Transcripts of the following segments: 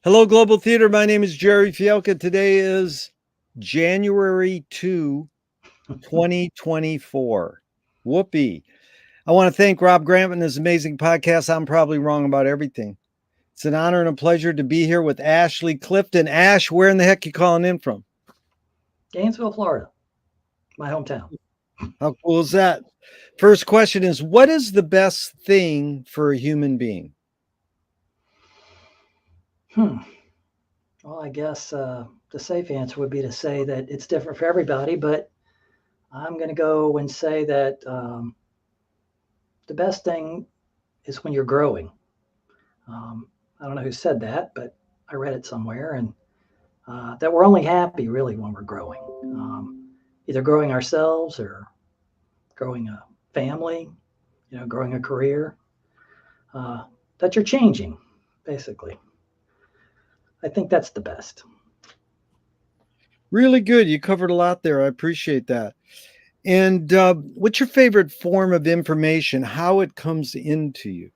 Hello, Global Theater. My name is Gerry Fialka. Today is January 2, 2024. Whoopee. I want to thank Rob Grant and his amazing podcast. I'm probably wrong about everything. It's an honor and a pleasure to be here with Ashley Clifton. Ash, where in the heck you calling in from? Gainesville, Florida, my hometown. How cool is that? First question is, what is the best thing for a human being? Hmm. Well, I guess the safe answer would be to say that it's different for everybody, but I'm going to go and say that the best thing is when you're growing. I don't know who said that, but I read it somewhere, and that we're only happy really when we're growing, either growing ourselves or growing a family, growing a career, uh, that you're changing, basically. I think that's the best. Really good. You covered a lot there. I appreciate that. And what's your favorite form of information, how it comes into you?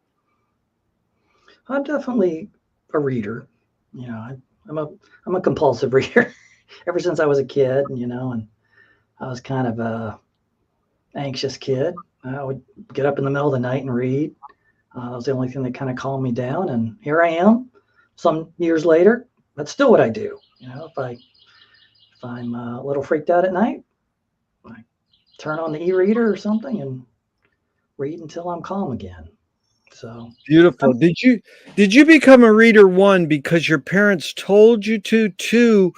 I'm definitely a reader. You know, I, I'm a compulsive reader ever since I was a kid. And I was kind of a anxious kid. I would get up in the middle of the night and read. That was the only thing that kind of calmed me down. And here I am, some years later. That's still what I do. If I'm a little freaked out at night, I turn on the e-reader or something and read until I'm calm again. So Beautiful. Did you become a reader, one, because your parents told you to, two,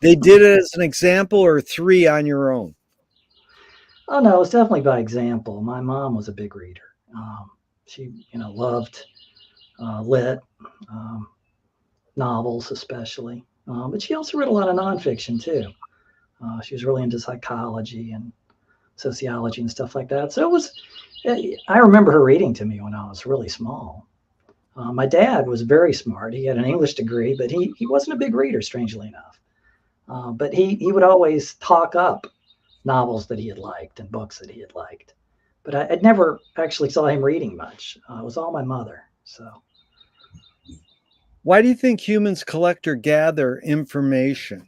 they did it as an example, or three, on your own? Oh no, it's definitely by example. My mom was a big reader. She, loved lit um, novels, especially, but she also read a lot of nonfiction too. She was really into psychology and sociology and stuff like that. So it was. I remember her reading to me when I was really small. My dad was very smart. He had an English degree, but he wasn't a big reader, strangely enough. But he would always talk up novels that he had liked and books that he had liked. But I never actually saw him reading much. It was all my mother. So, Why do you think humans collect or gather information?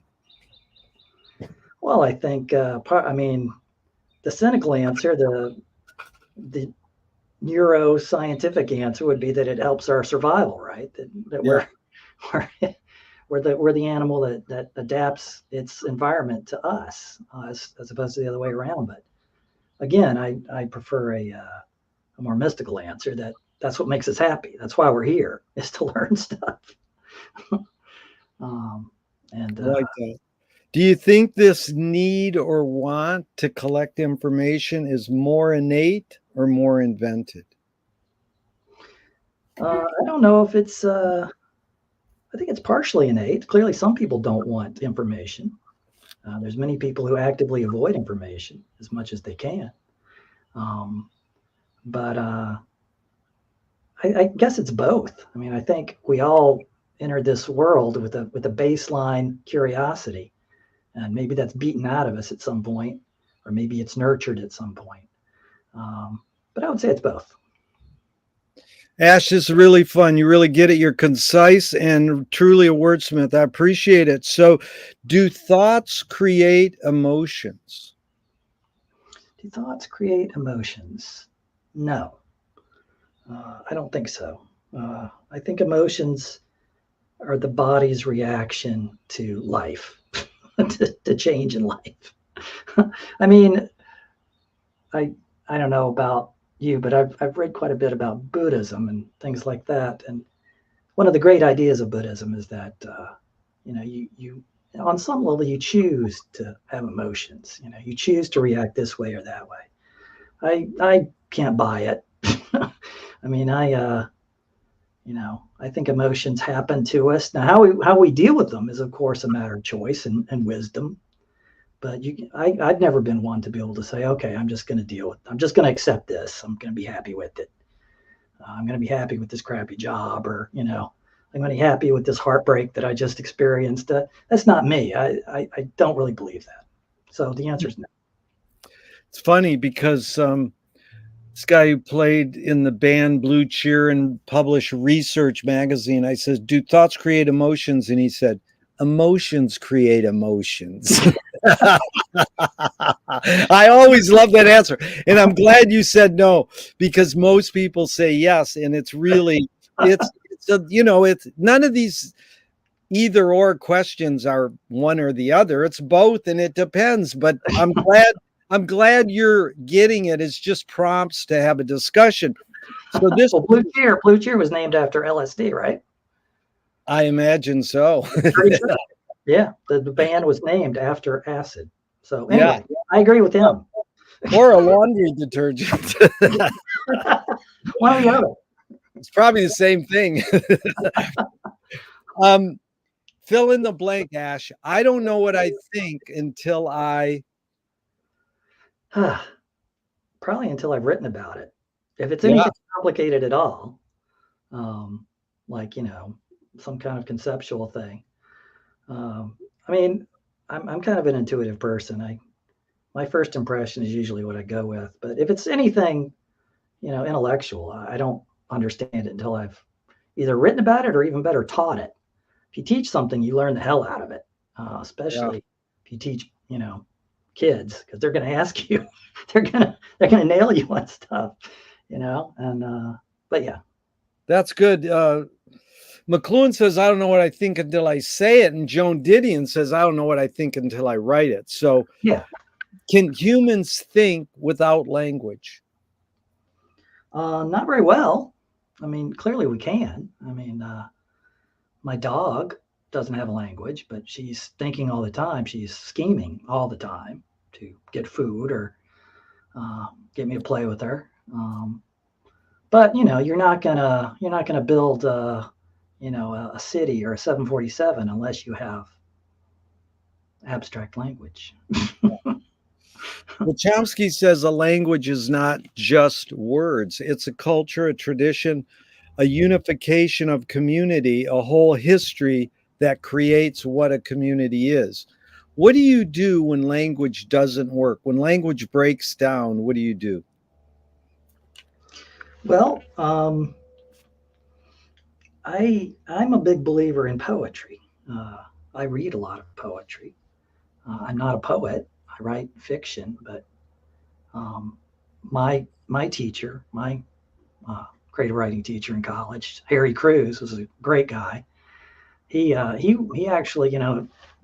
well, I think, I mean, the cynical answer, the neuroscientific answer would be that it helps our survival, right? That Yeah. we're we're the animal that adapts its environment to us, as opposed to the other way around. But again, I prefer a more mystical answer that that's what makes us happy. That's why we're here, is to learn stuff. um, and I like that. Do you think this need or want to collect information is more innate or more invented? I don't know if it's. I think it's partially innate. Clearly, some people don't want information. There's many people who actively avoid information as much as they can. Um, but I guess it's both. I mean, I think we all enter this world with a baseline curiosity, and maybe that's beaten out of us at some point, or maybe it's nurtured at some point. Um, but I would say it's both. Ash, this is really fun. You really get it. You're concise and truly a wordsmith. I appreciate it. So, do thoughts create emotions? Do thoughts create emotions? No, I don't think so. I think emotions are the body's reaction to life, to change in life. I mean, I I don't know about you, but I've read quite a bit about Buddhism and things like that. And one of the great ideas of Buddhism is that you on some level you choose to have emotions. You choose to react this way or that way. I can't buy it. I mean, I think emotions happen to us. Now, how we deal with them is, of course, a matter of choice and wisdom. But I've never been one to be able to say, okay, I'm just going to deal with it. I'm just going to accept this. I'm going to be happy with it. I'm going to be happy with this crappy job, or I'm going to be happy with this heartbreak that I just experienced. That's not me. I don't really believe that. So the answer is no. It's funny because This guy who played in the band Blue Cheer and published Research magazine. I said, "Do thoughts create emotions?" And he said, "Emotions create emotions." I always love that answer. And I'm glad you said no, because most people say yes. And it's really, it's none of these either or questions are one or the other. It's both, and it depends. But I'm glad you're getting it. It's just prompts to have a discussion. So this, Well, Blue Cheer was named after LSD, right? I imagine so. Pretty sure. Yeah, the band was named after acid. So Yeah. anyway, I agree with him. Or a laundry detergent. One or the other. It's probably the same thing. Fill in the blank, Ash. I don't know what I think until I. Probably until I've written about it. If it's Yeah. anything complicated at all, like some kind of conceptual thing. I mean, I'm kind of an intuitive person. My first impression is usually what I go with. But if it's anything, intellectual, I don't understand it until I've either written about it or even better, taught it. If you teach something, you learn the hell out of it, especially if you teach, kids, because they're going to ask you, they're going to nail you on stuff, but yeah. That's good. McLuhan says, "I don't know what I think until I say it." And Joan Didion says, "I don't know what I think until I write it." So yeah. Can humans think without language? Not very well. I mean, clearly we can. I mean, my dog doesn't have a language, but she's thinking all the time. She's scheming all the time to get food or get me to play with her. But you're not gonna build a city or a 747 unless you have abstract language. Well, Chomsky says a language is not just words. It's a culture, a tradition, a unification of community, a whole history that creates what a community is. What do you do when language doesn't work? When language breaks down, what do you do? Well, I'm a big believer in poetry. I read a lot of poetry. I'm not a poet. I write fiction, but my teacher, my creative writing teacher in college, Harry Crews, was a great guy. He actually,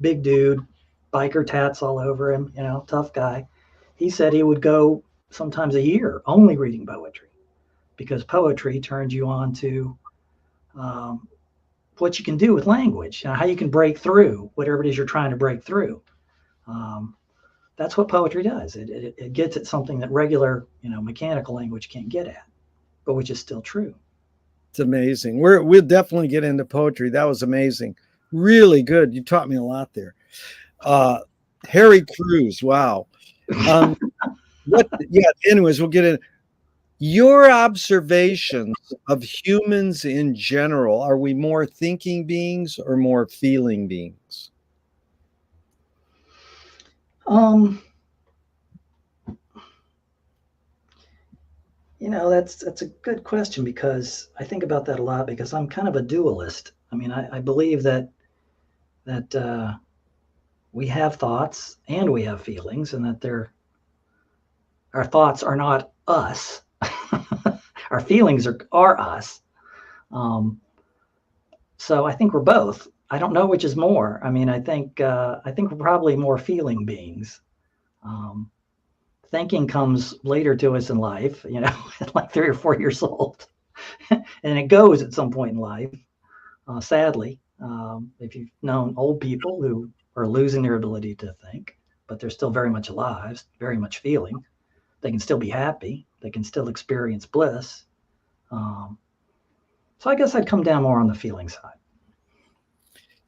big dude, biker tats all over him, tough guy. He said he would go sometimes a year only reading poetry because poetry turns you on to what you can do with language, how you can break through whatever it is you're trying to break through. That's what poetry does. It gets at something that regular, mechanical language can't get at, but which is still true. It's amazing. We'll definitely get into poetry. That was amazing. Really good. You taught me a lot there. Harry Crews. Wow. Anyways, we'll get in. Your observations of humans in general, are we more thinking beings or more feeling beings? That's a good question because I think about that a lot because I'm kind of a dualist. I mean, I believe that we have thoughts and we have feelings, and that our thoughts are not us. Our feelings are us. So I think we're both. I don't know which is more. I mean, I think we're probably more feeling beings. Thinking comes later to us in life, at like 3 or 4 years old, and it goes at some point in life. Sadly, if you've known old people who are losing their ability to think, but they're still very much alive, very much feeling, they can still be happy, they can still experience bliss. So I guess I'd come down more on the feeling side.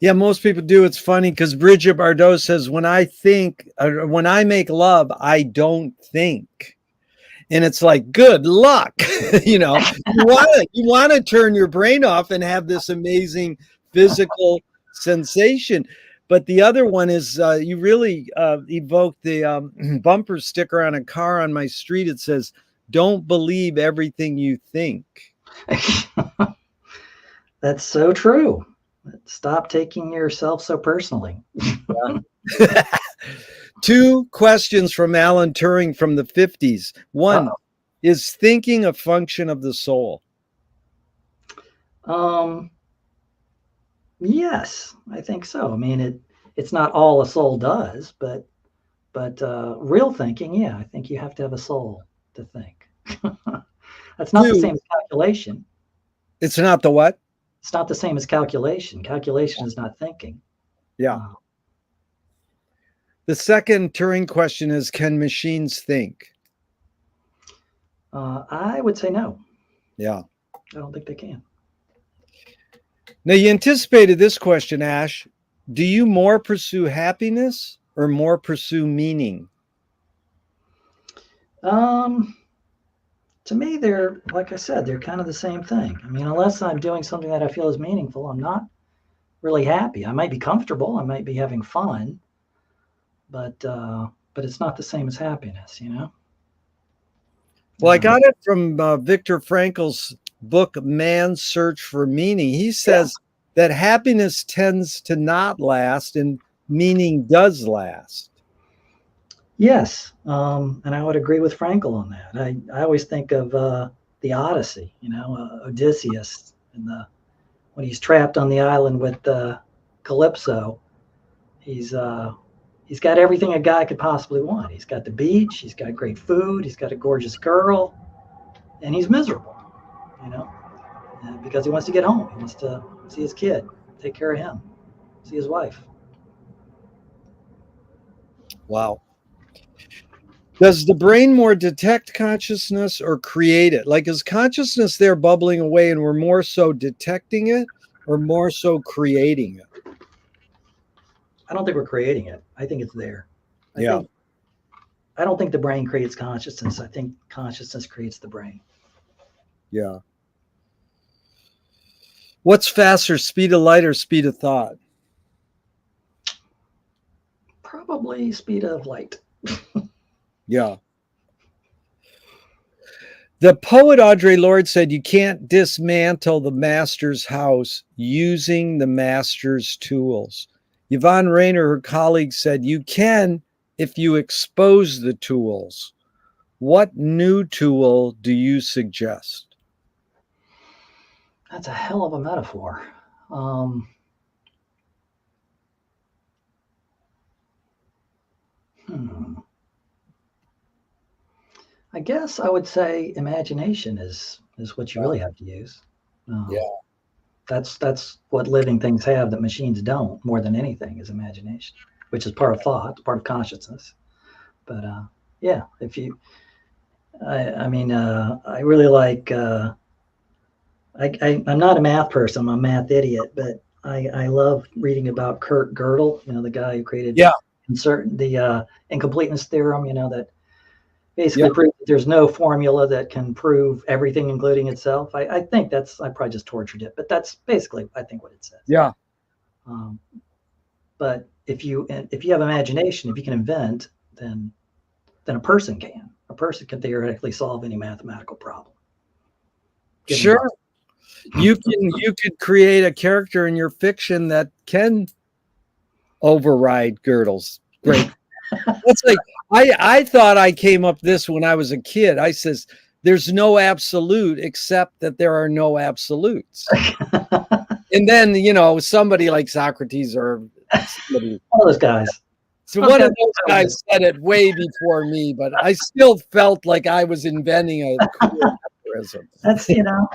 Yeah, most people do. It's funny because Bridget Bardot says, when I make love, I don't think. And it's like, good luck. You want to turn your brain off and have this amazing physical sensation. But the other one is you really evoke the bumper sticker on a car on my street. It says, don't believe everything you think. That's so true. Stop taking yourself so personally. Yeah. 2 questions from Alan Turing from the 50s. One, Uh-oh. is thinking a function of the soul? Yes, I think so. I mean, it's not all a soul does, but real thinking, yeah, I think you have to have a soul to think. That's not the 2, same as calculation. it's not the what? It's not the same as calculation. Calculation is not thinking. Yeah. The second Turing question is, can machines think? I would say no. Yeah. I don't think they can. Now, you anticipated this question, Ash. Do you more pursue happiness or more pursue meaning? To me, they're, like I said, they're kind of the same thing. I mean, unless I'm doing something that I feel is meaningful, I'm not really happy. I might be comfortable, I might be having fun, but it's not the same as happiness, you know. Well, I got it from Viktor Frankl's book, Man's Search for Meaning. He says that happiness tends to not last and meaning does last. Yes, and I would agree with Frankel on that. I always think of the Odyssey, you know, Odysseus, and when he's trapped on the island with Calypso. He's got everything a guy could possibly want. He's got the beach, he's got great food, he's got a gorgeous girl, and he's miserable, you know, because he wants to get home. He wants to see his kid, take care of him, see his wife. Wow. Does the brain more detect consciousness or create it? Like, is consciousness there bubbling away and we're more so detecting it or more so creating it? I don't think we're creating it. I think it's there. I don't think the brain creates consciousness. I think consciousness creates the brain. Yeah. What's faster, speed of light or speed of thought? Probably speed of light. Yeah. The poet Audre Lorde said, you can't dismantle the master's house using the master's tools. Yvonne Rainer, her colleague, said, you can if you expose the tools. What new tool do you suggest? That's a hell of a metaphor. I guess I would say imagination is what you really have to use. Yeah. That's what living things have that machines don't, more than anything, is imagination, which is part of thought, part of consciousness. But yeah, if you, I mean, I really like. I'm not a math person. I'm a math idiot, but I love reading about Kurt Gödel. You know, the guy who created the incompleteness theorem. You know, that basically proves that there's no formula that can prove everything, including itself. I think I probably just tortured it, but that's basically, I think, what it says. Yeah. But if you have imagination, if you can invent, then a person can. A person can theoretically solve any mathematical problem. Sure. You could create a character in your fiction that can override Gödel's great. That's like, I thought I came up this when I was a kid. I says, there's no absolute except that there are no absolutes. And then, you know, somebody like Socrates or somebody, all those guys. So one of those guys said it way before me, but I still felt like I was inventing a cool aphorism. That's, you know,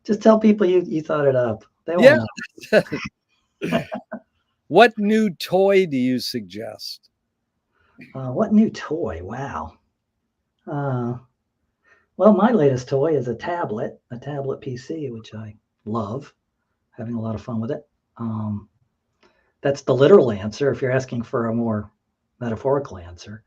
just tell people you thought it up. They won't know. What new toy do you suggest? What new toy? Wow. Well, my latest toy is a tablet PC, which I love. Having a lot of fun with it. That's the literal answer. If you're asking for a more metaphorical answer,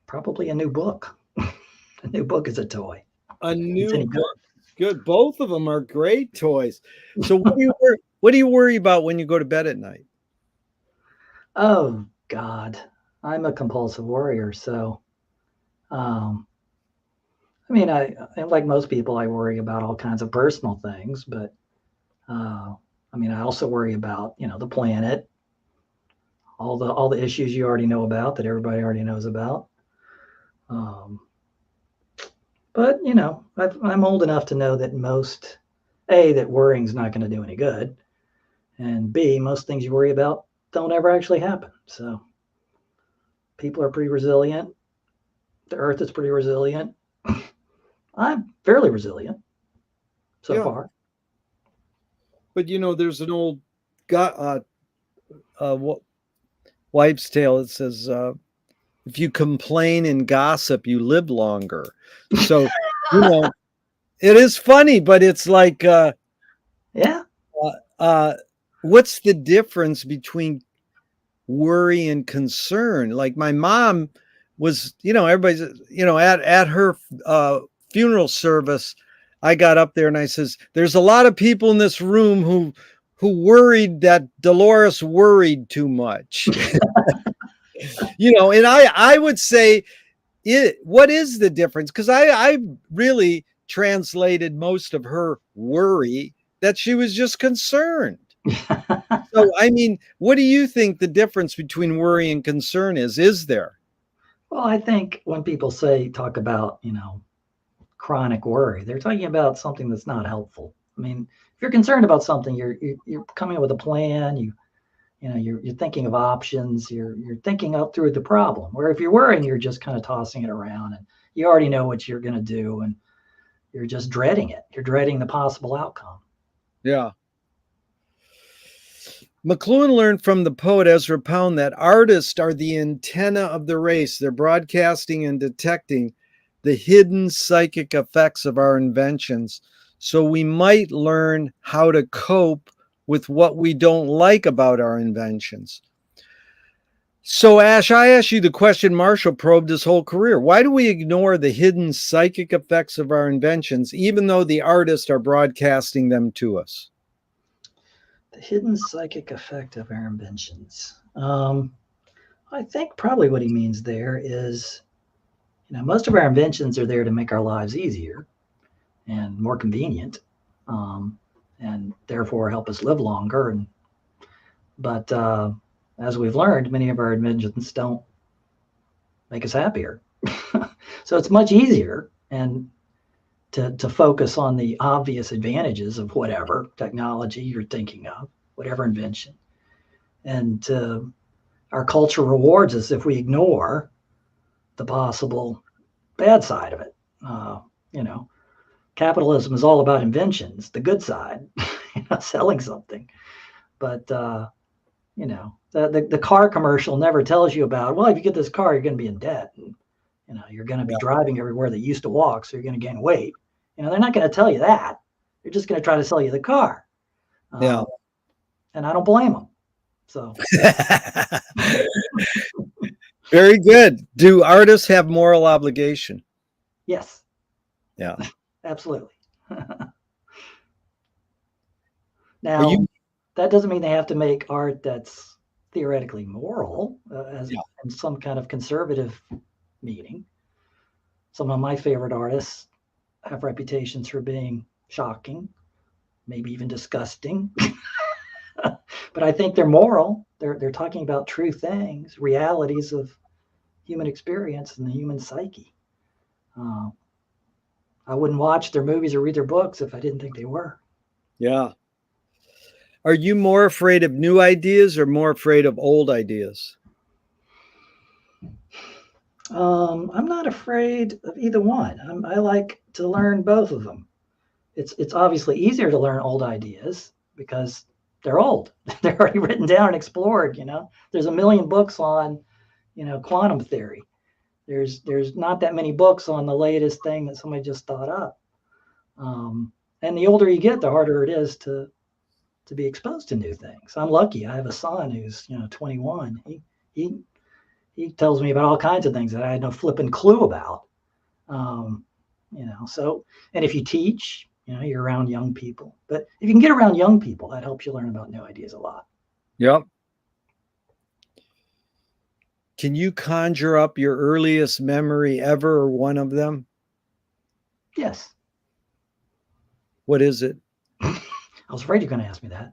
probably a new book. A new book is a toy. A new book. Good. Both of them are great toys. So what do you worry about when you go to bed at night? Oh God, I'm a compulsive worrier. So Um, I mean, like most people, I worry about all kinds of personal things, but I mean, I also worry about, the planet, all the issues you already know about that everybody already knows about. Um, but I'm old enough to know that that worrying's not going to do any good, and B, most things you worry about don't ever actually happen. So people are pretty resilient. The Earth is pretty resilient. I'm fairly resilient so Yeah. far. But there's an old wives' tale that says, if you complain and gossip, you live longer. So, it is funny, but it's like, Yeah. what's the difference between worry and concern? Like my mom was, everybody's, at her funeral service, I got up there and I says, there's a lot of people in this room who worried that Dolores worried too much. And I would say, what is the difference? Because I really translated most of her worry that she was just concerned. So, I mean, what do you think the difference between worry and concern is? Is there? Well, I think when people talk about, chronic worry, they're talking about something that's not helpful. I mean, if you're concerned about something, you're coming up with a plan. You're thinking of options. You're thinking up through the problem. Where if you're worrying, you're just kind of tossing it around, and you already know what you're going to do, and you're just dreading it. You're dreading the possible outcome. Yeah. McLuhan learned from the poet Ezra Pound that artists are the antenna of the race. They're broadcasting and detecting the hidden psychic effects of our inventions. So we might learn how to cope with what we don't like about our inventions. So, Ash, I asked you the question Marshall probed his whole career. Why do we ignore the hidden psychic effects of our inventions, even though the artists are broadcasting them to us? The hidden psychic effect of our inventions. I think probably what he means there is, most of our inventions are there to make our lives easier and more convenient, and therefore help us live longer. But as we've learned, many of our inventions don't make us happier. So it's much easier and to focus on the obvious advantages of whatever technology you're thinking of, whatever invention. And our culture rewards us if we ignore the possible bad side of it. You know, Capitalism is all about inventions, the good side, selling something. But the car commercial never tells you about, well, if you get this car, you're going to be in debt, and you're going to be driving everywhere that you used to walk, so you're going to gain weight. They're not going to tell you that. They're just going to try to sell you the car. Yeah. And I don't blame them. So very good. Do artists have moral obligation? yes. Yeah. Absolutely. Now, that doesn't mean they have to make art that's theoretically moral, in some kind of conservative meaning. Some of my favorite artists have reputations for being shocking, maybe even disgusting. But I think they're moral. They're talking about true things, realities of human experience and the human psyche. I wouldn't watch their movies or read their books if I didn't think they were. Yeah. Are you more afraid of new ideas or more afraid of old ideas? I'm not afraid of either one. I like to learn both of them. It's obviously easier to learn old ideas because they're old. They're already written down and explored. There's a million books on, quantum theory. There's not that many books on the latest thing that somebody just thought up. And the older you get, the harder it is to be exposed to new things. I'm lucky. I have a son who's 21. He tells me about all kinds of things that I had no flipping clue about. So, and if you teach, you're around young people. But if you can get around young people, that helps you learn about new ideas a lot. Yep. Can you conjure up your earliest memory ever or one of them? Yes. What is it? I was afraid you're going to ask me that.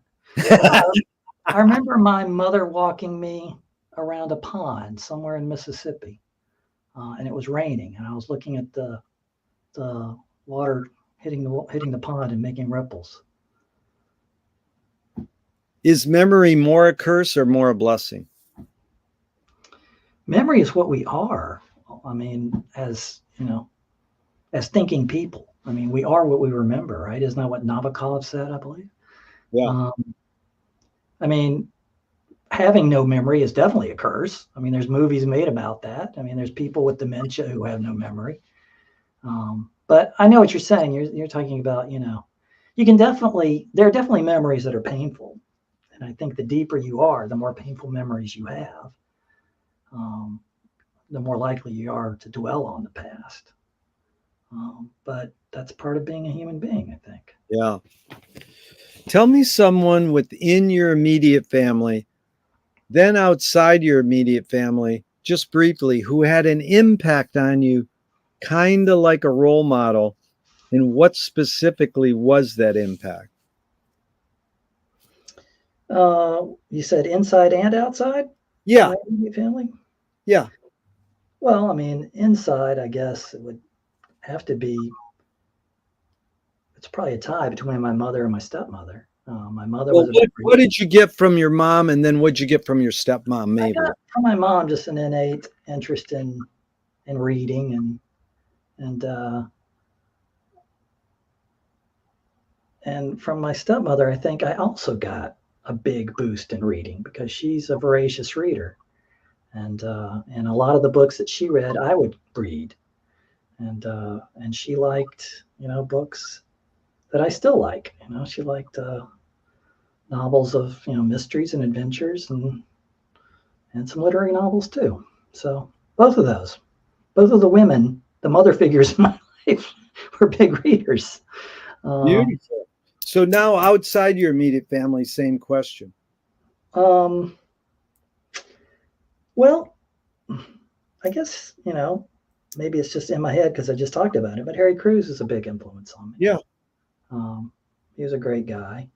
I remember my mother walking me around a pond somewhere in Mississippi, and it was raining, and I was looking at the water hitting the pond and making ripples. Is memory more a curse or more a blessing? Memory is what we are. I mean, as you know, as thinking people. I mean, we are what we remember, right? Isn't that what Nabokov said, I believe? Yeah. I mean, having no memory is definitely a curse. I mean, there's movies made about that. I mean, there's people with dementia who have no memory. But I know what you're saying. You're talking about, you can there are definitely memories that are painful. And I think the deeper you are, the more painful memories you have, the more likely you are to dwell on the past. But that's part of being a human being, I think. Yeah. Tell me someone within your immediate family, then outside your immediate family, just briefly, who had an impact on you, kind of like a role model, and what specifically was that impact? You said inside and outside? Yeah. My immediate family? Yeah. Well, I mean, inside, I guess it would have to be, it's probably a tie between my mother and my stepmother. My mother Well, was a big what reader. did you get from your mom, and then what'd you get from your stepmom, I maybe? got from my mom just an innate interest in reading and from my stepmother, I think I also got a big boost in reading because she's a voracious reader, and a lot of the books that she read, I would read, and she liked books that I still like. She liked novels of mysteries and adventures and some literary novels too. So both of those, both of the women, the mother figures in my life, were big readers. Beautiful. So now outside your immediate family, same question. Um, well, I guess, maybe it's just in my head because I just talked about it, but Harry Crews is a big influence on me. Yeah. He was a great guy.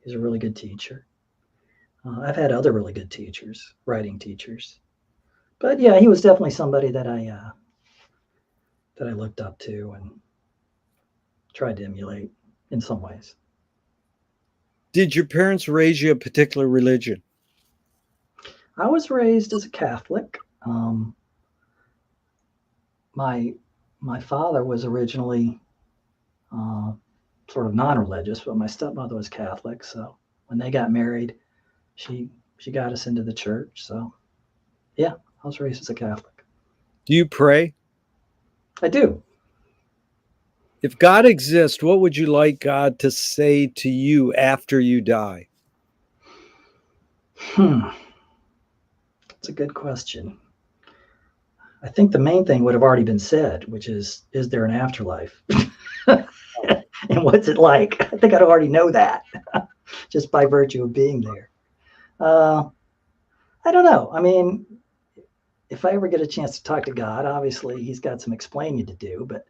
He's a really good teacher. I've had other really good teachers, writing teachers, but yeah, he was definitely somebody that I looked up to and tried to emulate in some ways. Did your parents raise you a particular religion? I was raised as a Catholic. My father was originally sort of non-religious, but my stepmother was Catholic. So when they got married, she got us into the church. So yeah, I was raised as a Catholic. Do you pray? I do. If God exists, what would you like God to say to you after you die? That's a good question. I think the main thing would have already been said, which is there an afterlife? And what's it like? I think I'd already know that just by virtue of being there. I don't know. I mean, if I ever get a chance to talk to God, obviously he's got some explaining to do, but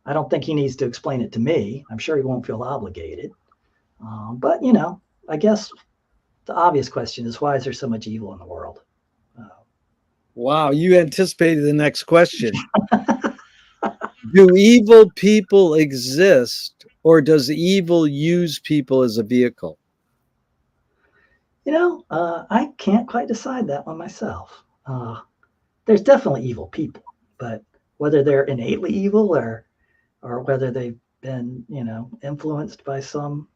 I don't think he needs to explain it to me. I'm sure he won't feel obligated. But, I guess the obvious question is, why is there so much evil in the world? Wow, you anticipated the next question. Do evil people exist, or does evil use people as a vehicle? I can't quite decide that one myself. There's definitely evil people, but whether they're innately evil or whether they've been, influenced by some,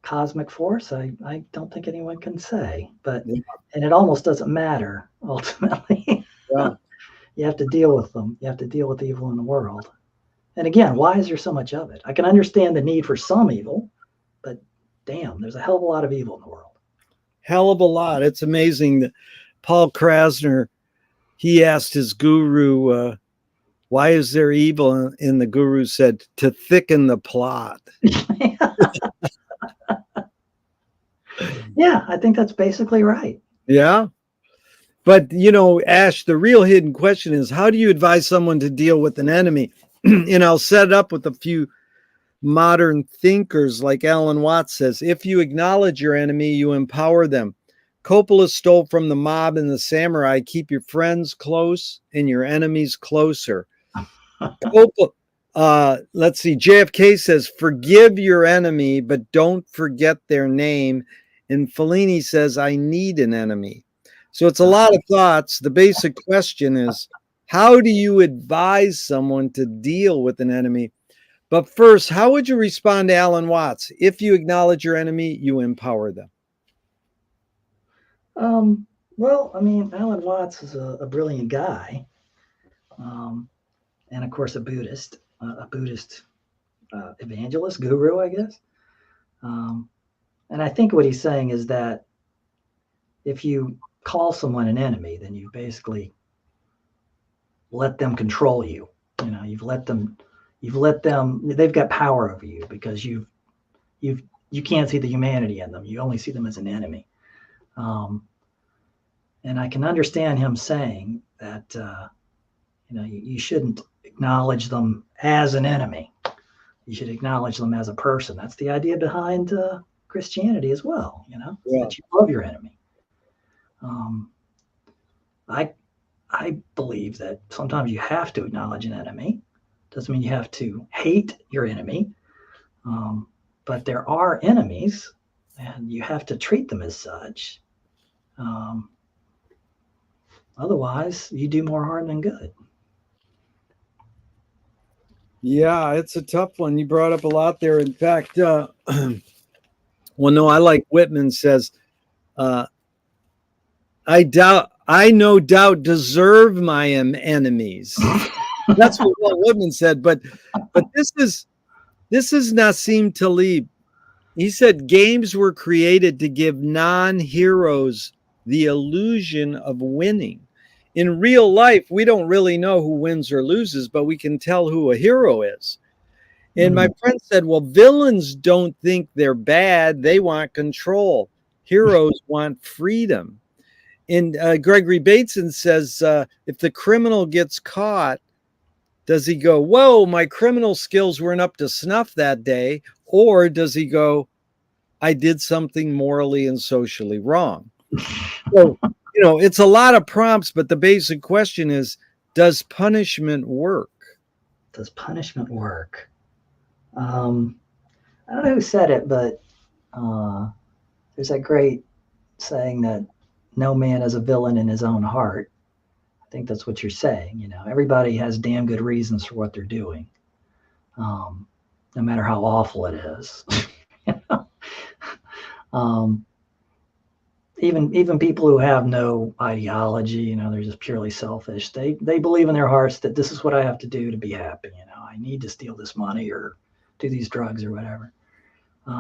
cosmic force, I don't think anyone can say. But and it almost doesn't matter ultimately. Yeah. You have to deal with them. You have to deal with evil in the world. And again, why is there so much of it? I can understand the need for some evil, but damn, there's a hell of a lot of evil in the world. Hell of a lot. It's amazing that Paul Krasner, he asked his guru, why is there evil? And the guru said, to thicken the plot. Yeah, I think that's basically right. Yeah. But, Ash, the real hidden question is, how do you advise someone to deal with an enemy? And I'll set it up with a few modern thinkers, like Alan Watts says, if you acknowledge your enemy, you empower them. Coppola stole from the mob and the samurai, keep your friends close and your enemies closer. Let's see, JFK says, forgive your enemy, but don't forget their name. And Fellini says, I need an enemy. So it's a lot of thoughts. The basic question is, how do you advise someone to deal with an enemy? But first, how would you respond to Alan Watts? If you acknowledge your enemy, you empower them. Well, I mean, Alan Watts is a brilliant guy, and of course a Buddhist evangelist, guru, I guess. And I think what he's saying is that if you call someone an enemy, then you basically let them control you. You've let them. They've got power over you because you can't see the humanity in them. You only see them as an enemy. And I can understand him saying that, you shouldn't acknowledge them as an enemy. You should acknowledge them as a person. That's the idea behind Christianity as well, that you love your enemy. I believe that sometimes you have to acknowledge an enemy. Doesn't mean you have to hate your enemy. But there are enemies, and you have to treat them as such. Otherwise, you do more harm than good. Yeah, it's a tough one. You brought up a lot there. In fact, I like Whitman says, I no doubt deserve my enemies. That's what Walt Whitman said. But this is Nassim Taleb. He said games were created to give non-heroes the illusion of winning. In real life, we don't really know who wins or loses, but we can tell who a hero is. And my friend said, well, villains don't think they're bad. They want control. Heroes want freedom. And Gregory Bateson says, if the criminal gets caught, does he go, whoa, my criminal skills weren't up to snuff that day? Or does he go, I did something morally and socially wrong? So, it's a lot of prompts, but the basic question is, does punishment work? Does punishment work? I don't know who said it, but there's that great saying that no man is a villain in his own heart. I think that's what you're saying. Everybody has damn good reasons for what they're doing, no matter how awful it is. Even people who have no ideology, they're just purely selfish. They believe in their hearts that this is what I have to do to be happy. I need to steal this money or do these drugs or whatever.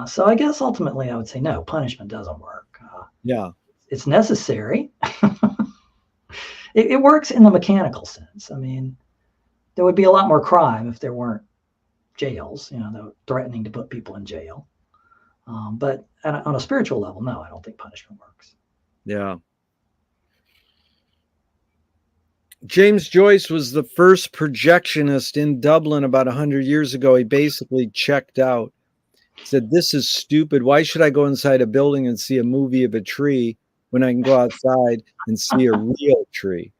So I guess ultimately I would say no, punishment doesn't work. It's necessary. It works in the mechanical sense. I mean, there would be a lot more crime if there weren't jails, threatening to put people in jail. But on a spiritual level, no, I don't think punishment works. Yeah. James Joyce was the first projectionist in Dublin about 100 years ago. He basically checked out. He said, this is stupid. Why should I go inside a building and see a movie of a tree when I can go outside and see a real tree?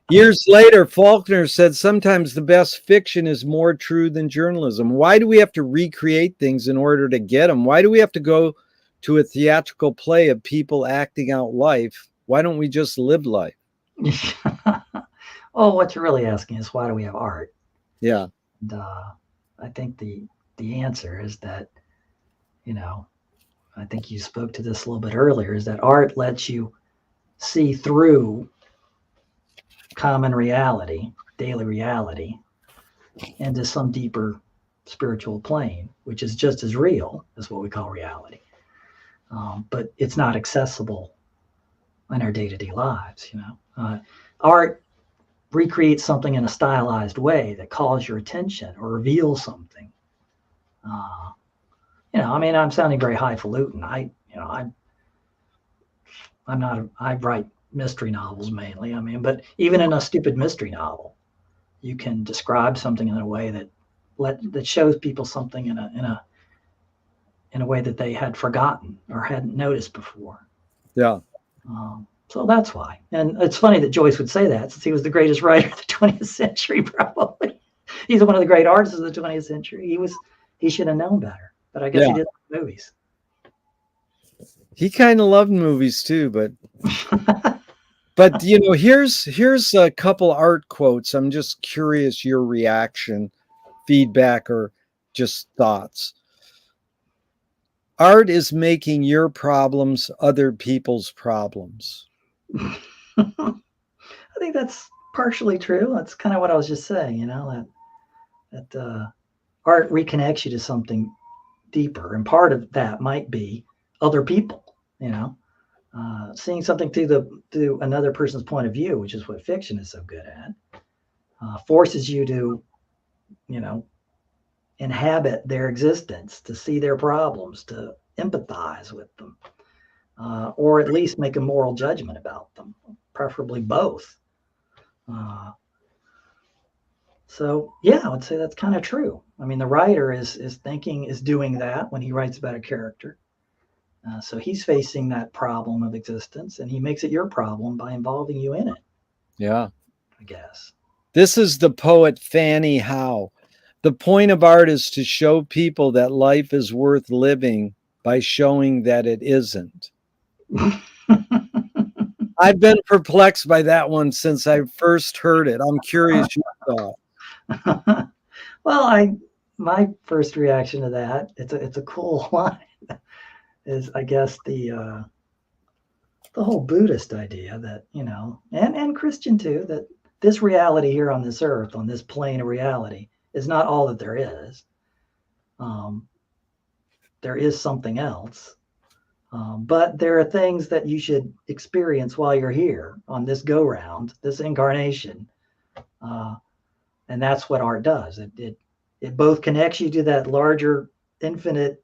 Years later, Faulkner said sometimes the best fiction is more true than journalism. Why do we have to recreate things in order to get them? Why do we have to go to a theatrical play of people acting out life? Why don't we just live life? Oh, what you're really asking is, why do we have art? Yeah. And, I think the answer is that, I think you spoke to this a little bit earlier, is that art lets you see through common reality, daily reality, into some deeper spiritual plane, which is just as real as what we call reality. But it's not accessible in our day-to-day lives. Art recreates something in a stylized way that calls your attention or reveals something. I'm sounding very highfalutin. I write mystery novels mainly. I mean, but even in a stupid mystery novel, you can describe something in a way that shows people something in a way that they had forgotten or hadn't noticed before. Yeah. So that's why. And it's funny that Joyce would say that, since he was the greatest writer of the 20th century, probably. He's one of the great artists of the 20th century. He should have known better, but I guess he Yeah. did movies. He kind of loved movies too, but here's a couple art quotes. I'm just curious your reaction, feedback, or just thoughts. Art is making your problems other people's problems. I think that's partially true. That's kind of what I was just saying, that art reconnects you to something deeper, and part of that might be other people. Seeing something through another person's point of view, which is what fiction is so good at, forces you to, you know, inhabit their existence, to see their problems, to empathize with them, or at least make a moral judgment about them, preferably both. Uh, so yeah, I would say that's kind of true. I mean, the writer is doing that when he writes about a character. So he's facing that problem of existence, and he makes it your problem by involving you in it, Yeah. I guess. This is the poet Fanny Howe. The point of art is to show people that life is worth living by showing that it isn't. I've been perplexed by that one since I first heard it. I'm curious your thought. Well, my first reaction to that, it's a cool line, is I guess the whole Buddhist idea that, and Christian too, that this reality here on this earth, on this plane of reality, is not all that there is. Um, there is something else. But there are things that you should experience while you're here on this go round, this incarnation. Uh, and that's what art does. It both connects you to that larger infinite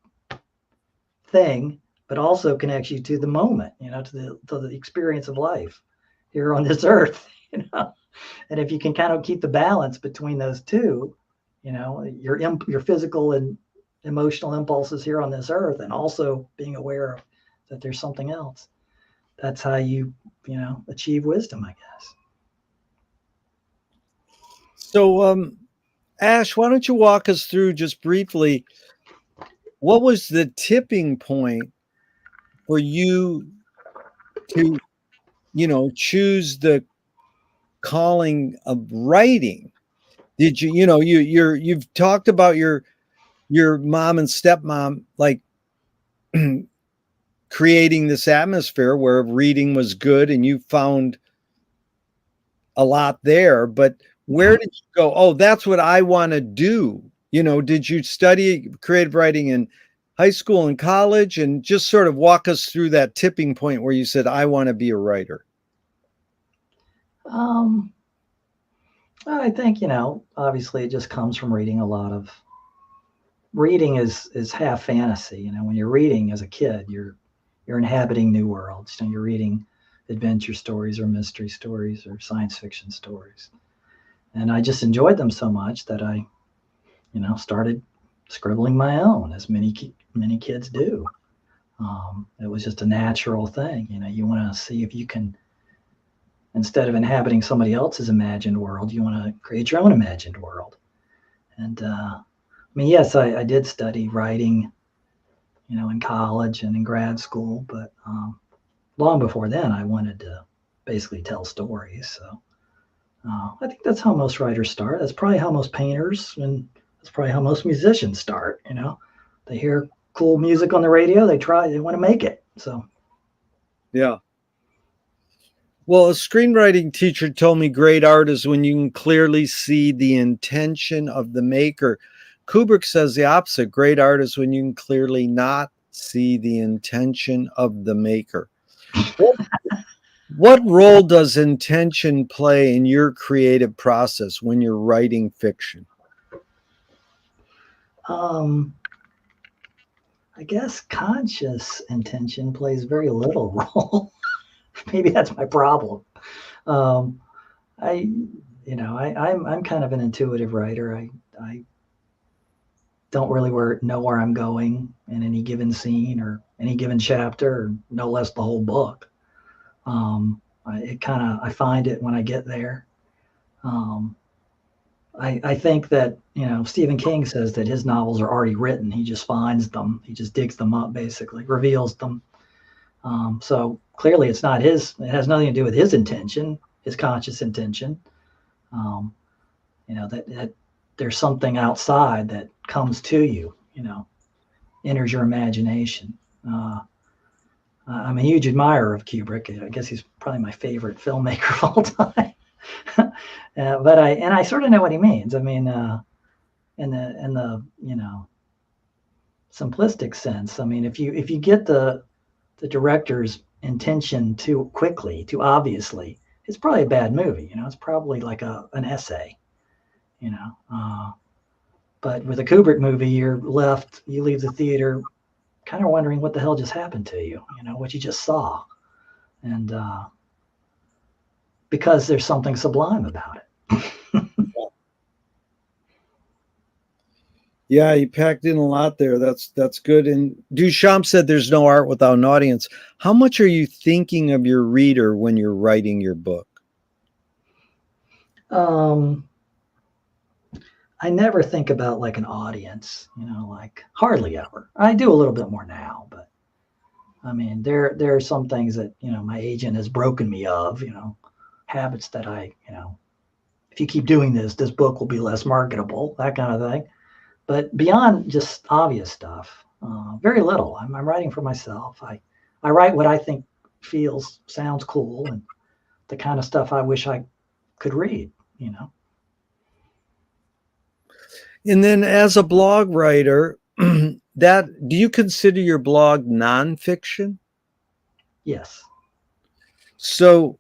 thing, but also connects you to the moment, to the experience of life here on this earth. And if you can kind of keep the balance between those two, your physical and emotional impulses here on this earth, and also being aware of that there's something else. That's how you achieve wisdom, I guess. So, Ash, why don't you walk us through just briefly what was the tipping point for you to, choose the calling of writing? Did you, you've talked about your mom and stepmom like creating this atmosphere where reading was good and you found a lot there, but where did you go, oh, that's what I want to do? Did you study creative writing in high school and college, and just sort of walk us through that tipping point where you said, I want to be a writer? Um, I think, obviously it just comes from reading a lot of reading is half fantasy. When you're reading as a kid, you're inhabiting new worlds. You're reading adventure stories or mystery stories or science fiction stories. And I just enjoyed them so much that I, started scribbling my own, as many kids do. It was just a natural thing. You want to see if you can, instead of inhabiting somebody else's imagined world, you want to create your own imagined world. And I mean, yes, I did study writing, in college and in grad school, but long before then, I wanted to basically tell stories. So I think that's how most writers start. That's probably how most painters, and that's probably how most musicians start. They hear cool music on the radio, they want to make it. So Yeah. Well, a screenwriting teacher told me great art is when you can clearly see the intention of the maker. Kubrick says the opposite. Great art is when you can clearly not see the intention of the maker. What role does intention play in your creative process when you're writing fiction? um, I guess conscious intention plays very little role. maybe that's my problem. Um, I, I'm kind of an intuitive writer. I don't really know where I'm going in any given scene or any given chapter, or no less the whole book. I find it when I get there. Um, I think that, Stephen King says that his novels are already written. He just finds them. He just digs them up, basically, reveals them. So clearly it's not his, it has nothing to do with his intention, his conscious intention. Um, that there's something outside that comes to you, enters your imagination. I'm a huge admirer of Kubrick. I guess he's probably my favorite filmmaker of all time. But I sort of know what he means. I mean, in the simplistic sense. I mean, if you get the director's intention too quickly, too obviously, it's probably a bad movie. It's probably like an essay. But with a Kubrick movie, you leave the theater kind of wondering what the hell just happened to you. What you just saw, and because there's something sublime about it. Yeah, you packed in a lot there. That's good. And Duchamp said there's no art without an audience. How much are you thinking of your reader when you're writing your book? I never think about like an audience, like hardly ever. I do a little bit more now, but I mean, there are some things that, my agent has broken me of, habits that if you keep doing this book will be less marketable, that kind of thing. But beyond just obvious stuff, very little. I'm writing for myself. I write what I think sounds cool, and the kind of stuff I wish I could read, And then as a blog writer, do you consider your blog nonfiction? Yes. So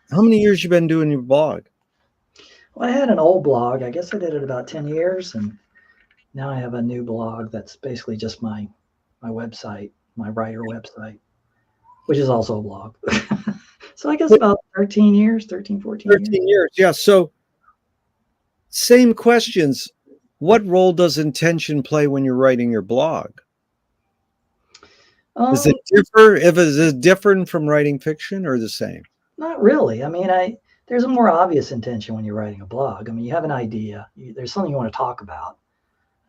how many years you been doing your blog? Well, I had an old blog. I guess I did it about 10 years, and now I have a new blog that's basically just my website, my writer website, which is also a blog. So I guess about 13 years, 13, 14 years. 13 years, yeah. So same questions. What role does intention play when you're writing your blog? Is it different from writing fiction, or the same? Not really. I mean, there's a more obvious intention when you're writing a blog. I mean, you have an idea. There's something you want to talk about.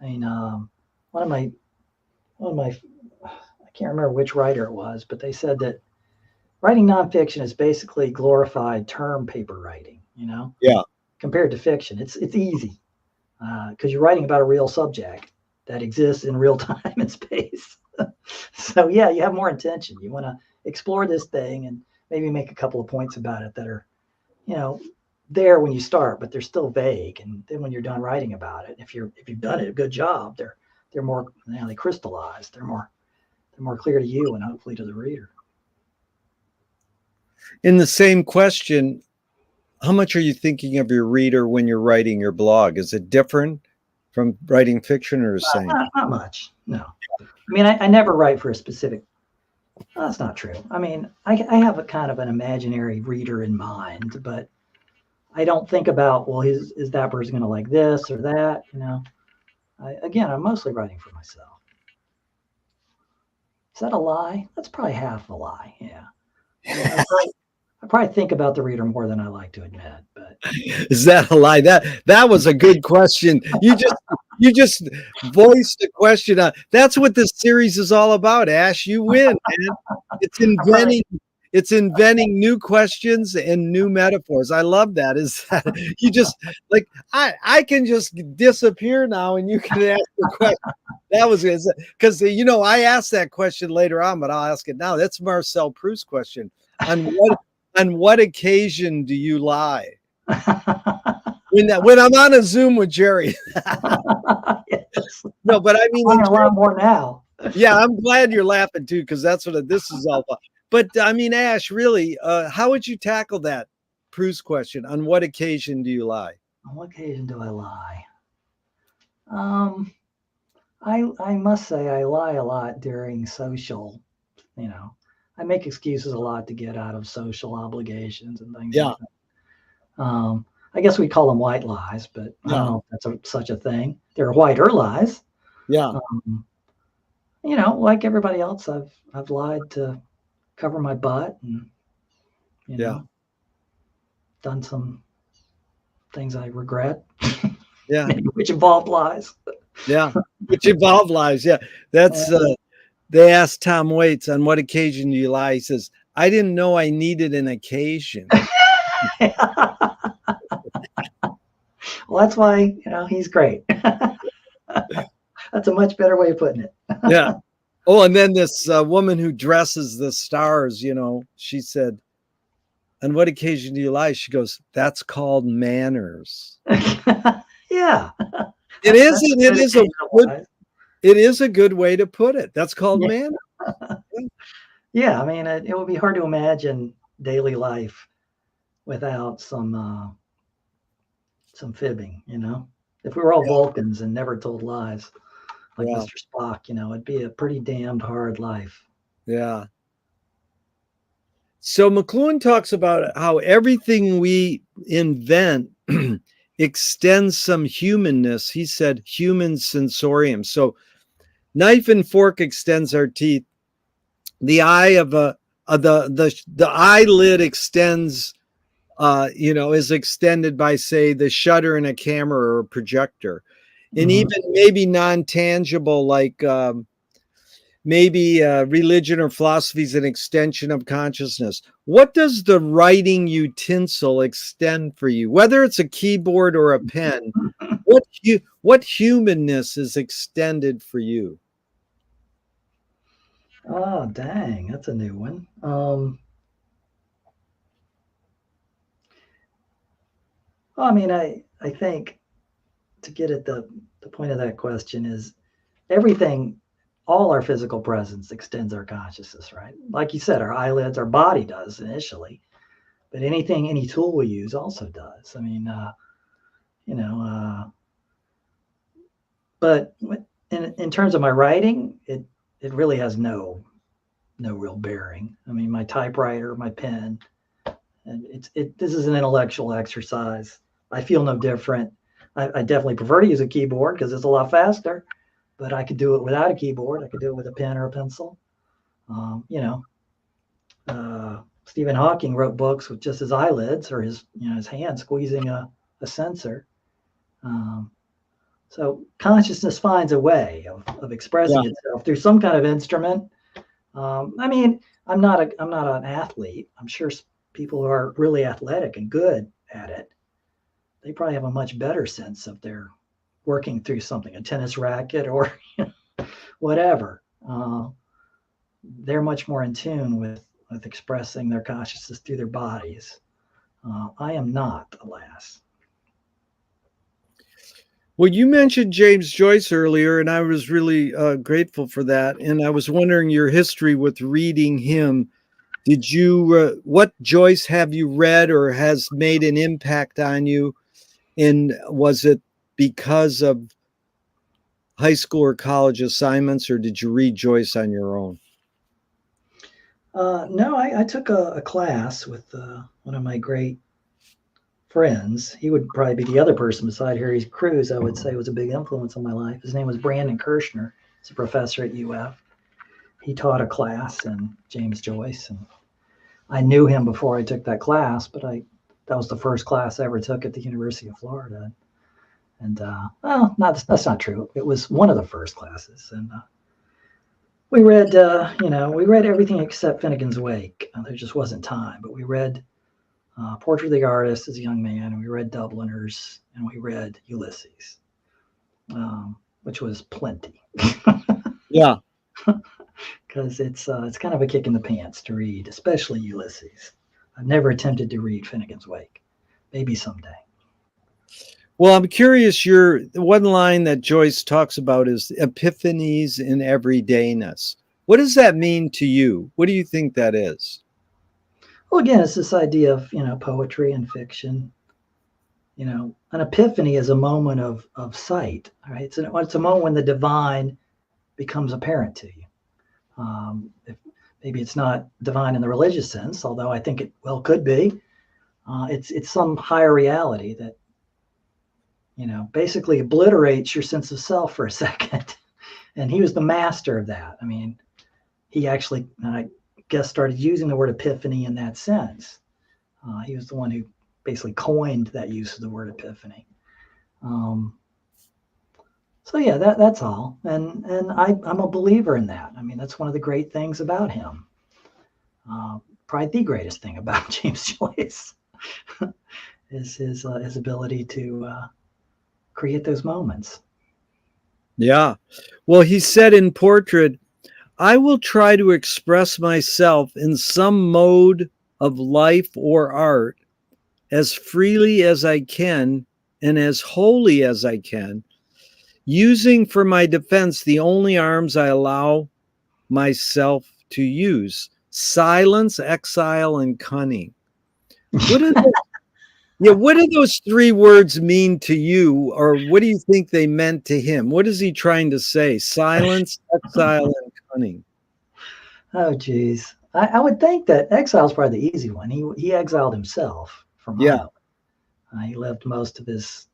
I mean, one of my, I can't remember which writer it was, but they said that writing nonfiction is basically glorified term paper writing. Yeah. Compared to fiction, it's easy because you're writing about a real subject that exists in real time and space. So yeah, you have more intention. You want to explore this thing and maybe make a couple of points about it that are, there when you start, but they're still vague. And then when you're done writing about it, if you've done it a good job, they're more, they crystallize. They're more clear to you and hopefully to the reader. In the same question, how much are you thinking of your reader when you're writing your blog? Is it different from writing fiction, or the same? Not much. No. I mean, I never write for a specific. Well, that's not true. I mean, I have a kind of an imaginary reader in mind, but I don't think about, well, is that person going to like this or that? I'm mostly writing for myself. Is that a lie? That's probably half a lie. Yeah. I probably think about the reader more than I like to admit. But is that a lie? That was a good question. You just voiced a question. That's what this series is all about, Ash. You win, man. It's inventing new questions and new metaphors. I love that. Is that you just like I can just disappear now and you can ask the question. That was because I asked that question later on, but I'll ask it now. That's Marcel Proust's question. On what occasion do you lie? When I'm on a Zoom with Gerry. Yes. No, but I mean, I'm a lot more now. Yeah, I'm glad you're laughing too, because that's what this is all about. But I mean, Ash, really, how would you tackle that Proust question? On what occasion do you lie? On what occasion do I lie? I must say I lie a lot during social. I make excuses a lot to get out of social obligations and things Yeah. like that. I guess we call them white lies, but I don't Yeah. know if that's such a thing. There are whiter lies. Yeah. Um, you know, like everybody else, I've lied to cover my butt, and you Yeah. know, done some things I regret, Yeah. which involved lies. Yeah. Which involve lies. Yeah. That's they asked Tom Waits, on what occasion do you lie? He says, I didn't know I needed an occasion. Well, that's why, you know, he's great. That's a much better way of putting it. Yeah. Oh, and then this woman who dresses the stars, she said, on what occasion do you lie? She goes, that's called manners. Yeah. It is, and That's it is a good way to put it. That's called yeah. manners. Yeah, I mean, it would be hard to imagine daily life without some fibbing, you know? If we were all Vulcans and never told lies, like Yeah. Mr. Spock, you know, it'd be a pretty damned hard life. Yeah. So McLuhan talks about how everything we invent extends some humanness. He said human sensorium. So knife and fork extends our teeth. The eye of the eyelid extends, is extended by, say, the shutter in a camera or a projector, and even maybe non-tangible, like maybe religion or philosophy is an extension of consciousness. What does the writing utensil extend for you? Whether it's a keyboard or a pen, what humanness is extended for you? Oh, dang, that's a new one. Well, I mean, I think to get at the point of that question is everything, all our physical presence extends our consciousness, right? Like you said, our eyelids, our body does initially, but anything, any tool we use also does. I mean, you know, but in terms of my writing, it really has no real bearing. I mean, my typewriter, my pen, and this is an intellectual exercise. I feel no different. I definitely prefer to use a keyboard because it's a lot faster, but I could do it without a keyboard. I could do it with a pen or a pencil. You know, Stephen Hawking wrote books with just his eyelids or his hand squeezing a sensor. Um, so consciousness finds a way of Yeah. expressing itself through some kind of instrument. I mean, I'm not an athlete. I'm sure people who are really athletic and good at it, they probably have a much better sense of their working through something, a tennis racket or whatever. They're much more in tune with expressing their consciousness through their bodies. I am not, alas. Well, you mentioned James Joyce earlier, and I was really grateful for that. And I was wondering your history with reading him. Did you, what Joyce have you read or has made an impact on you? And was it because of high school or college assignments, or did you read Joyce on your own? No, I took a class with one of my great friends. He would probably be the other person beside Harry Crews, I would say, was a big influence on my life. His name was Brandon Kirshner. He's a professor at UF. He taught a class in James Joyce, and I knew him before I took that class, but that was the first class I ever took at the University of Florida. And well, that's not true. It was one of the first classes, and we read, we read everything except Finnegan's Wake. There just wasn't time, but we read Portrait of the Artist as a young man, and we read Dubliners, and we read Ulysses, which was plenty. Yeah. Because it's kind of a kick in the pants to read, especially Ulysses. I've never attempted to read Finnegan's Wake. Maybe someday. Well, I'm curious, your one line that Joyce talks about is epiphanies in everydayness. What does that mean to you? What do you think that is? Well, again, it's this idea of, poetry and fiction. An epiphany is a moment of sight, right? It's a moment when the divine becomes apparent to you. maybe it's not divine in the religious sense, although I think it well could be. It's some higher reality that, basically obliterates your sense of self for a second. And he was the master of that. I mean, he actually, I guess, started using the word epiphany in that sense. He was the one who basically coined that use of the word epiphany. So yeah, that's all. And I'm a believer in that. I mean, that's one of the great things about him. Probably the greatest thing about James Joyce is his ability to create those moments. Yeah. Well, he said in Portrait, I will try to express myself in some mode of life or art as freely as I can and as wholly as I can, using for my defense the only arms I allow myself to use: silence, exile, and cunning. What are those, what do those three words mean to you, or what do you think they meant to him? What is he trying to say? Silence, exile, and cunning. Oh, geez. I would think that exile is probably the easy one. He exiled himself from Yeah. Iowa. He lived most of his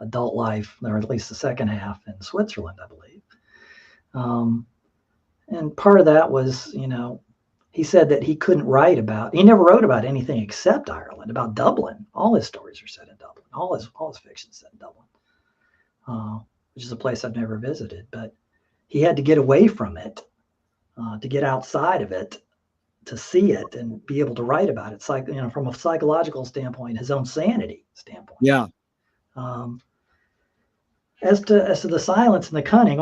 adult life, or at least the second half, in Switzerland, I believe. And part of that was, he said that he never wrote about anything except Ireland, about Dublin. All his stories are set in Dublin. All his fiction is set in Dublin, which is a place I've never visited. But he had to get away from it, to get outside of it, to see it and be able to write about it. It's like, from a psychological standpoint, his own sanity standpoint. Yeah. As to the silence and the cunning,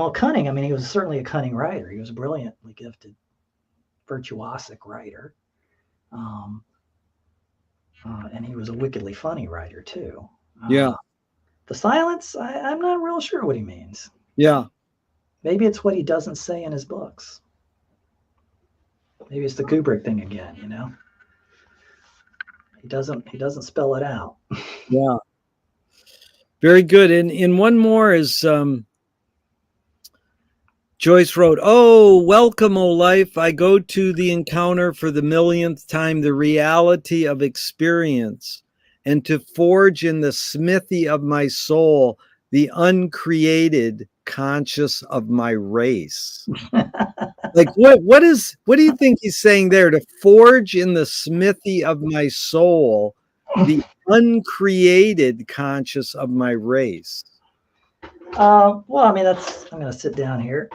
I mean, he was certainly a cunning writer. He was a brilliantly gifted, virtuosic writer. And he was a wickedly funny writer too. Yeah. The silence, I'm not real sure what he means. Yeah. Maybe it's what he doesn't say in his books. Maybe it's the Kubrick thing again, He doesn't spell it out. Yeah. Very good. And one more is Joyce wrote, "Oh, welcome, O life. I go to the encounter for the millionth time the reality of experience, and to forge in the smithy of my soul the uncreated conscious of my race." Like what do you think he's saying there? To forge in the smithy of my soul the uncreated conscious of my race. Well, I mean, I'm going to sit down here.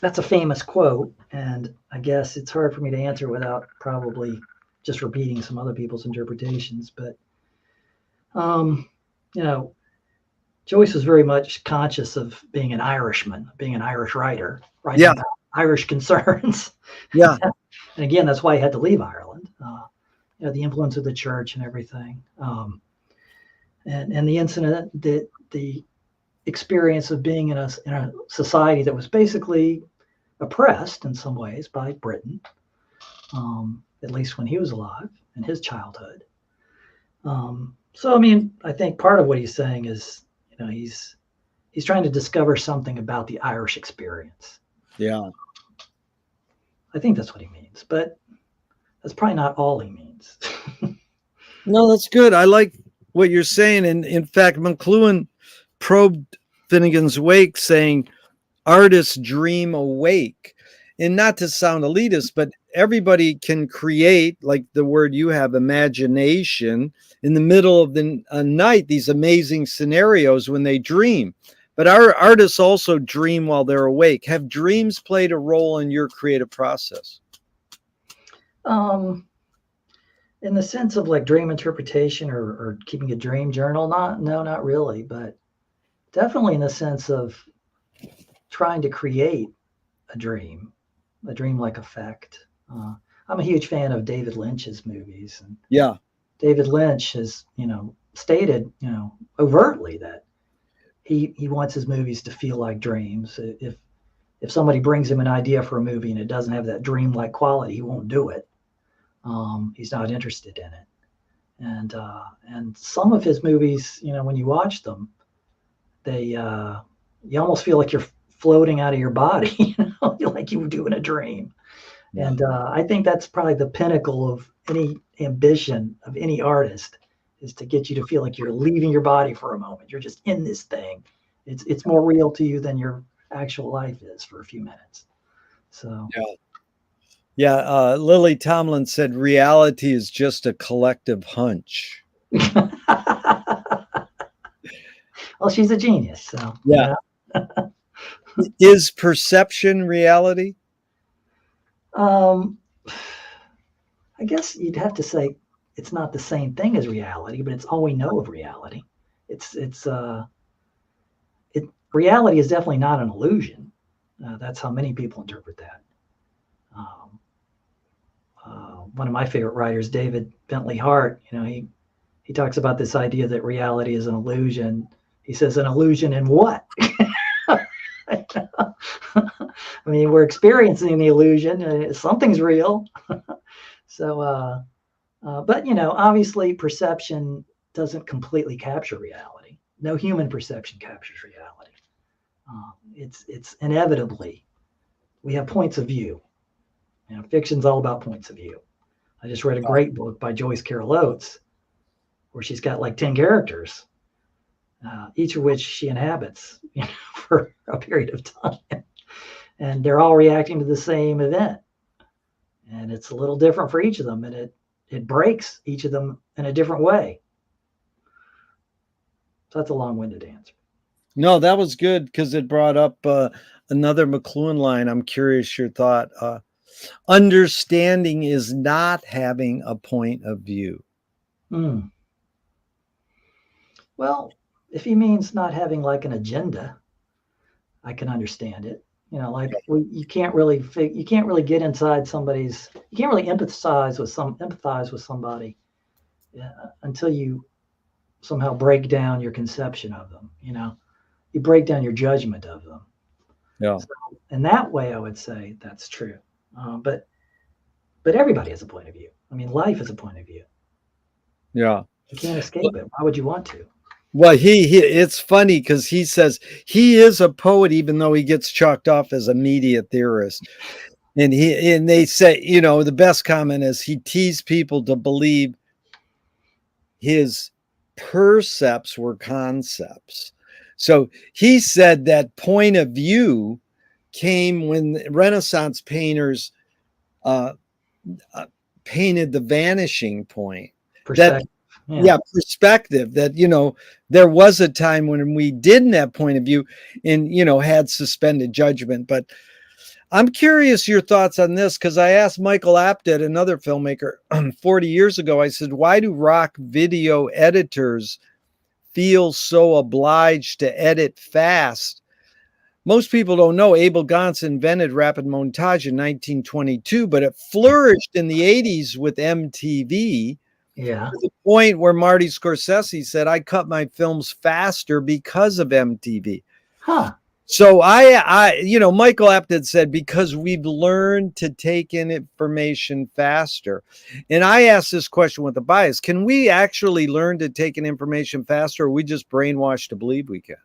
That's a famous quote, and I guess it's hard for me to answer without probably just repeating some other people's interpretations. But, Joyce was very much conscious of being an Irishman, being an Irish writer, writing about Irish concerns. Yeah. And again, that's why he had to leave Ireland. The influence of the church and everything. And the incident, the experience of being in a society that was basically oppressed in some ways by Britain, at least when he was alive in his childhood. So, I mean, I think part of what he's saying is, he's trying to discover something about the Irish experience. Yeah. I think that's what he means, but that's probably not all he means. No, that's good. I like what you're saying. And in fact, McLuhan probed Finnegan's Wake saying, artists dream awake. And not to sound elitist, but everybody can create, like the word you have, imagination, in the middle of the night, these amazing scenarios when they dream. But our artists also dream while they're awake. Have dreams played a role in your creative process? In the sense of like dream interpretation or keeping a dream journal, not really, but definitely in the sense of trying to create a dream-like effect. I'm a huge fan of David Lynch's movies, and yeah, David Lynch has, stated, overtly that he wants his movies to feel like dreams. If somebody brings him an idea for a movie and it doesn't have that dream-like quality, he won't do it. He's not interested in it. And some of his movies, when you watch them, they you almost feel like you're floating out of your body, like you would do in a dream. Yeah. And I think that's probably the pinnacle of any ambition of any artist, is to get you to feel like you're leaving your body for a moment. You're just in this thing. It's more real to you than your actual life is for a few minutes. So Yeah. Yeah. Lily Tomlin said reality is just a collective hunch. well, she's a genius. So Yeah. Is perception reality? Um, I guess you'd have to say it's not the same thing as reality, but it's all we know of reality. Reality is definitely not an illusion. That's how many people interpret that. Um, one of my favorite writers, David Bentley Hart, he talks about this idea that reality is an illusion. He says, an illusion in what? I mean, we're experiencing the illusion. Something's real. So, but obviously, perception doesn't completely capture reality. No human perception captures reality. It's inevitably, we have points of view. Fiction's all about points of view. I just read a great book by Joyce Carol Oates, where she's got like 10 characters, each of which she inhabits for a period of time. And they're all reacting to the same event. And it's a little different for each of them. And it breaks each of them in a different way. So that's a long-winded answer. No, that was good because it brought up another McLuhan line. I'm curious your thought. Understanding is not having a point of view. Well, if he means not having like an agenda, I can understand it. Like you can't really get inside somebody's. You can't really empathize with somebody until you somehow break down your conception of them. You break down your judgment of them. Yeah. So in that way, I would say that's true. But everybody has a point of view. I mean, life is a point of view. Yeah. You can't escape it. Why would you want to? Well, it's funny because he says he is a poet, even though he gets chalked off as a media theorist. And they say, the best comment is he teased people to believe his percepts were concepts. So he said that point of view came when Renaissance painters painted the vanishing point. Perspective. Perspective that, there was a time when we didn't have point of view and, had suspended judgment. But I'm curious your thoughts on this because I asked Michael Apted, another filmmaker, 40 years ago, I said, why do rock video editors feel so obliged to edit fast? Most people don't know Abel Gance invented rapid montage in 1922, but it flourished in the 80s with MTV. Yeah. To the point where Marty Scorsese said, I cut my films faster because of MTV. Huh. So Michael Apted said, because we've learned to take in information faster. And I asked this question with a bias. Can we actually learn to take in information faster, or are we just brainwashed to believe we can?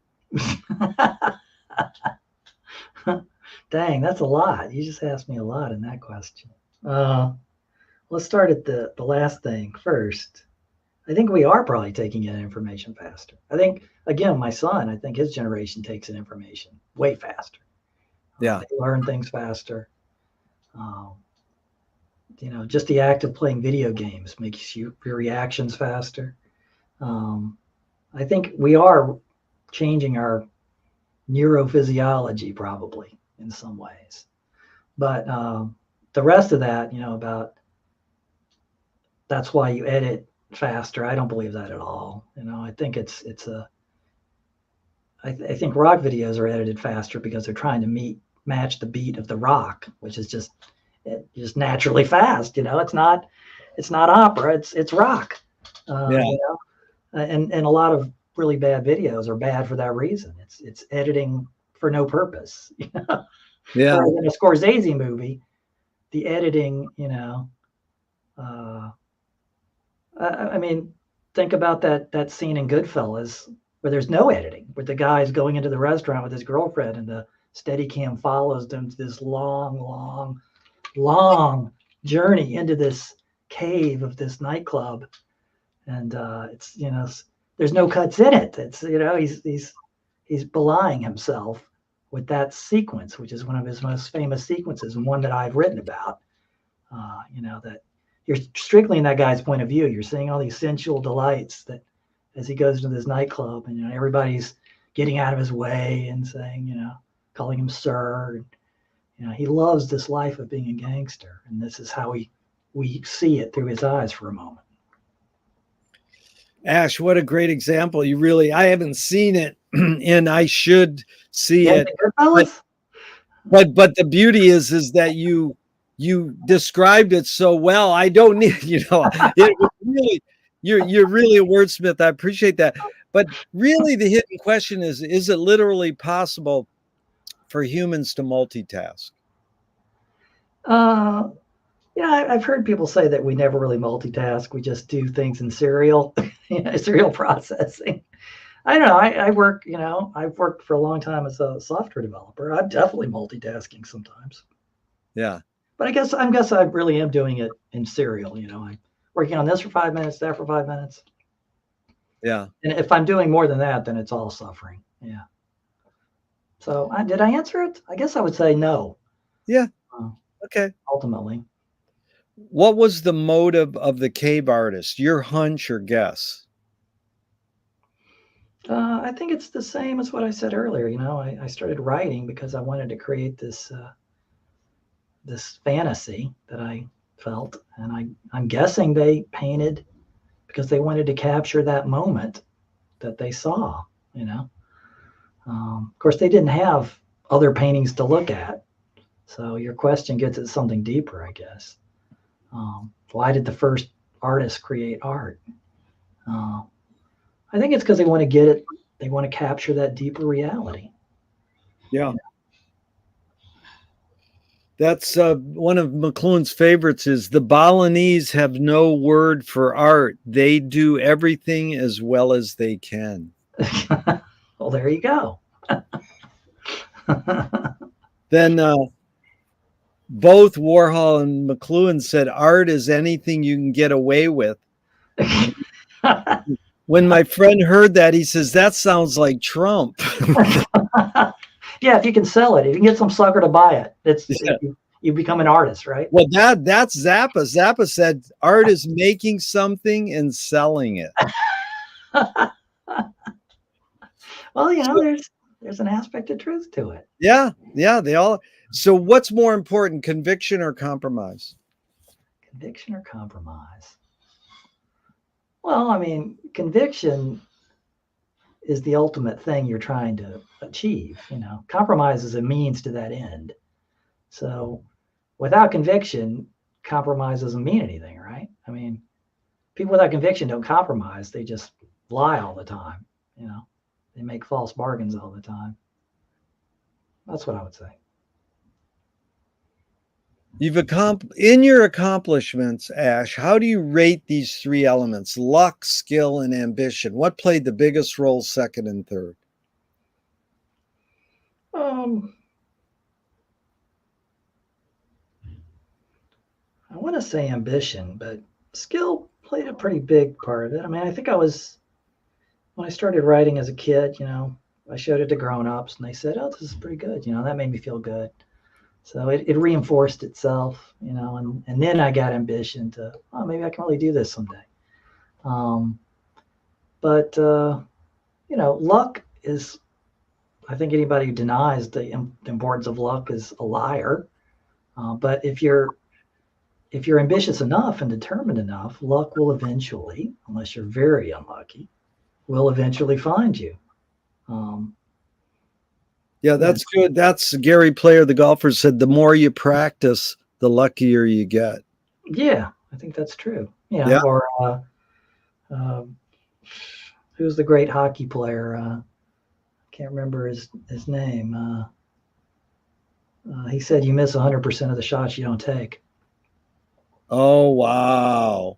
Dang, that's a lot. You just asked me a lot in that question. Let's start at the last thing first. I think we are probably taking in information faster. I think, again, my son, I think his generation takes in information way faster. Yeah. They learn things faster. Just the act of playing video games makes your reactions faster. I think we are changing our neurophysiology probably in some ways. But the rest of that, about that's why you edit faster, I don't believe that at all. I think I think rock videos are edited faster because they're trying to match the beat of the rock, which is just naturally fast. It's not opera, it's rock. And a lot of really bad videos are bad for that reason. It's editing for no purpose. Yeah. Whereas in a Scorsese movie, the editing, I mean, think about that scene in Goodfellas where there's no editing, where the guy's going into the restaurant with his girlfriend and the Steadicam follows them to this long journey into this cave of this nightclub, and it's there's no cuts in it. It's he's belying himself with that sequence, which is one of his most famous sequences and one that I've written about. That you're strictly in that guy's point of view. You're seeing all these sensual delights that as he goes to this nightclub, and everybody's getting out of his way and saying, calling him sir. He loves this life of being a gangster, and this is how we see it through his eyes for a moment. Ash, what a great example. I haven't seen it and I should see it. But the beauty is that you described it so well. I don't need, it was really, you're really a wordsmith. I appreciate that. But really the hidden question is it literally possible for humans to multitask? I've heard people say that we never really multitask. We just do things in serial processing. I don't know. I've worked for a long time as a software developer. I'm definitely multitasking sometimes. Yeah. But I guess I really am doing it in serial. I'm working on this for 5 minutes, that for 5 minutes. Yeah. And if I'm doing more than that, then it's all suffering. Yeah. So did I answer it? I guess I would say no. Yeah. Okay. Ultimately. What was the motive of the cave artist? Your hunch or guess? I think it's the same as what I said earlier. I started writing because I wanted to create this fantasy that I felt, and I'm guessing they painted because they wanted to capture that moment that they saw. Of course, they didn't have other paintings to look at, so your question gets at something deeper, I guess. Why did the first artist create art? I think it's because they want to get it. They want to capture that deeper reality. Yeah. That's one of McLuhan's favorites is the Balinese have no word for art. They do everything as well as they can. Well, there you go. Then both Warhol and McLuhan said art is anything you can get away with. When my friend heard that, he says, that sounds like Trump. Yeah, if you can sell it, if you can get some sucker to buy it, you become an artist, right? Well, that's Zappa. Zappa said art is making something and selling it. Well, there's an aspect of truth to it. Yeah, they all. So what's more important, conviction or compromise? Conviction or compromise? Well, I mean, conviction is the ultimate thing you're trying to achieve. Compromise is a means to that end. So without conviction, compromise doesn't mean anything, right? I mean, people without conviction don't compromise. They just lie all the time. They make false bargains all the time. That's what I would say. In your accomplishments, Ash, how do you rate these three elements, luck, skill, and ambition? What played the biggest role, second and third? I want to say ambition, but skill played a pretty big part of it. I mean, I think when I started writing as a kid, I showed it to grown-ups and they said, oh, this is pretty good. That made me feel good. So it reinforced itself, and then I got ambition to, maybe I can really do this someday. But luck is, I think anybody who denies the importance of luck is a liar. But if you're ambitious enough and determined enough, luck will eventually, unless you're very unlucky, will eventually find you. Yeah, that's good. That's Gary Player, the golfer, said the more you practice, the luckier you get. Yeah, I think that's true. Yeah. Or who's the great hockey player? I can't remember his name. He said you miss 100% of the shots you don't take. Oh, wow.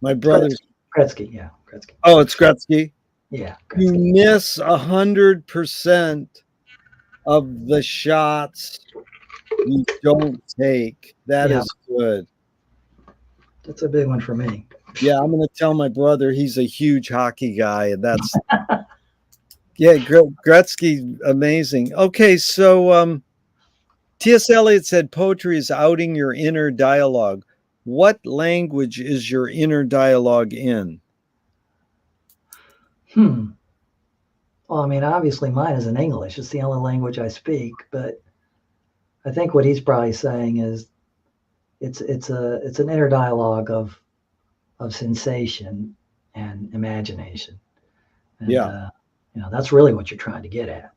My brother's Gretzky. Yeah, Gretzky. Oh, it's Gretzky. Yeah, Gretzky. You miss 100% of the shots you don't take. That Yeah, is good. that's a big one for me. Yeah, I'm going to tell my brother he's a huge hockey guy, and that's yeah, Gretzky, amazing. Okay, so T.S. Eliot said poetry is outing your inner dialogue. What language is your inner dialogue in? Hmm. Well, I mean, obviously mine is in English. It's the only language I speak, but I think what he's probably saying is it's an inner dialogue of sensation and imagination, and Yeah, that's really what you're trying to get at.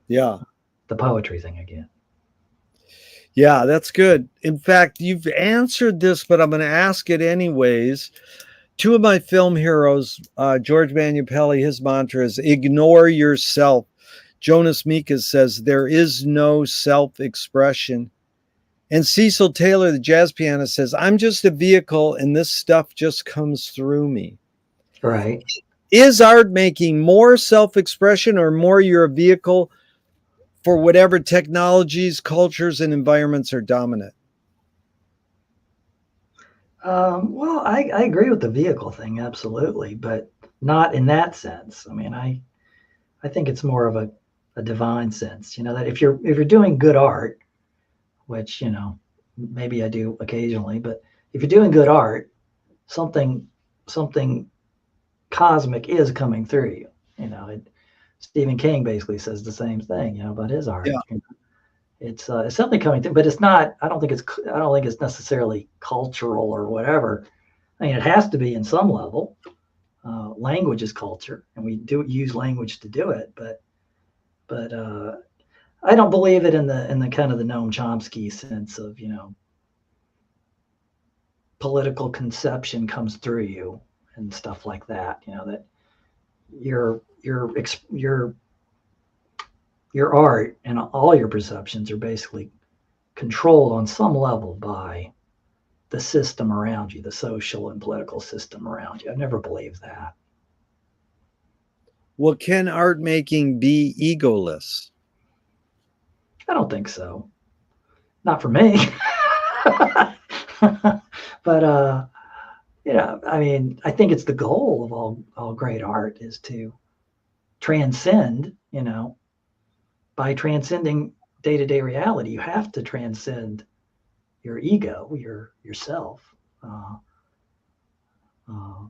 yeah, The poetry thing again. yeah, that's good. In fact, you've answered this, but I'm going to ask it anyways. Two of my film heroes, George Manupelli, his mantra is ignore yourself. Jonas Mekas says there is no self expression. And Cecil Taylor, the jazz pianist, says, I'm just a vehicle and this stuff just comes through me. Right. Is art making more self expression or more you're a vehicle for whatever technologies, cultures, and environments are dominant? Well, I agree with the vehicle thing, absolutely, but not in that sense. I mean, I think it's more of a divine sense, that if you're doing good art, which, maybe I do occasionally, but if you're doing good art, something something cosmic is coming through you. Stephen King basically says the same thing, about his art. Yeah, It's something coming through, but it's not. I don't think it's necessarily cultural or whatever. I mean, it has to be in some level. Language is culture, and we do use language to do it. But I don't believe it in the kind of the Noam Chomsky sense of political conception comes through you and stuff like that. That your your art and all your perceptions are basically controlled on some level by the system around you, the social and political system around you. I've never believed that. well, can art making be egoless? I don't think so. Not for me. But I mean, I think it's the goal of all great art is to transcend. By transcending day to day reality, you have to transcend your ego, yourself. Uh, uh,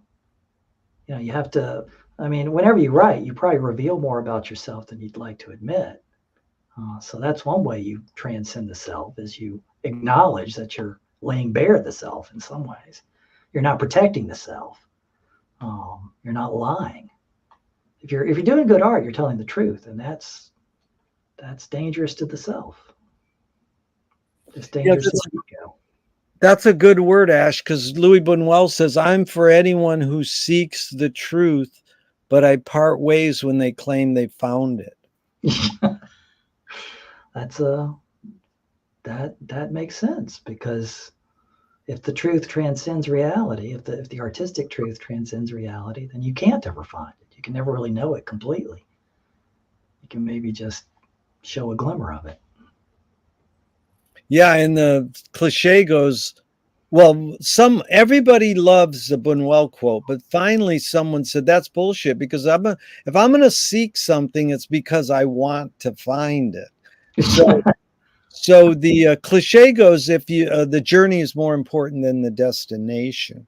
you have to. I mean, whenever you write, you probably reveal more about yourself than you'd like to admit. So that's one way you transcend the self is you acknowledge that you're laying bare the self in some ways. You're not protecting the self. You're not lying. If you're doing good art, you're telling the truth, and that's dangerous to the self. It's Yeah, dangerous to the ego. that's a good word, Ash, because Louis Buñuel says, I'm for anyone who seeks the truth, but I part ways when they claim they found it. That's that makes sense because if the truth transcends reality, if the artistic truth transcends reality, then you can't ever find it. You can never really know it completely. You can maybe just show a glimmer of it. Yeah, and the cliche goes, well, everybody loves the Buñuel quote, but finally someone said that's bullshit because if I'm going to seek something, it's because I want to find it. So so the cliche goes, if you the journey is more important than the destination.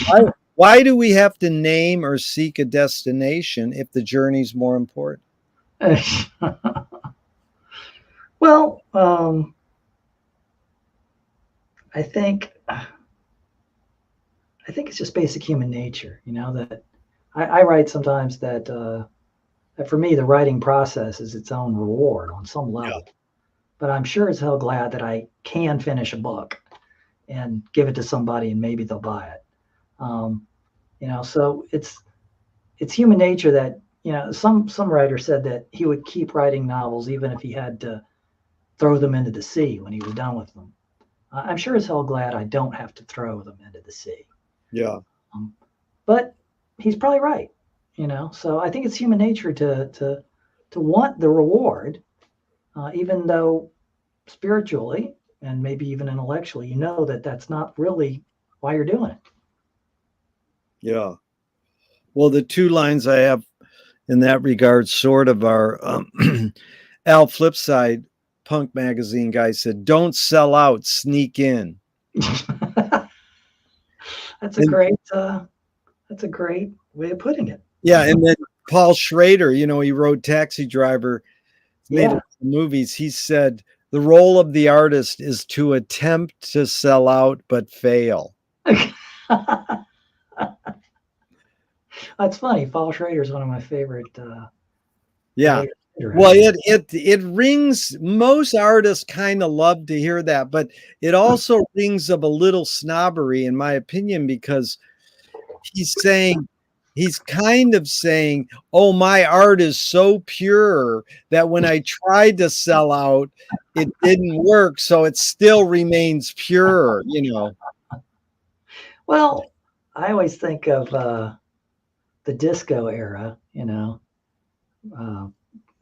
Why why do we have to name or seek a destination if the journey is more important? Well, I think it's just basic human nature. That I write sometimes that for me the writing process is its own reward on some level. But I'm sure as hell glad that I can finish a book and give it to somebody and maybe they'll buy it. Um, so it's human nature that some writer said that he would keep writing novels even if he had to throw them into the sea when he was done with them. I'm sure as hell glad I don't have to throw them into the sea. Yeah. Um, but he's probably right. So I think it's human nature to want the reward, even though spiritually and maybe even intellectually, you know that that's not really why you're doing it. Yeah. Well, the two lines I have in that regard sort of are Al Flipside, Punk Magazine guy, said, "Don't sell out, sneak in." That's a And great way of putting it. yeah, and then Paul Schrader, he wrote Taxi Driver, made Yeah. it movies. He said the role of the artist is to attempt to sell out but fail. That's funny. Paul Schrader is one of my favorite Yeah. writers. Well, it rings. Most artists kind of love to hear that, but it also rings of a little snobbery, in my opinion, because he's kind of saying, "Oh, my art is so pure that when I tried to sell out, it didn't work, so it still remains pure." Well, I always think of the disco era, uh,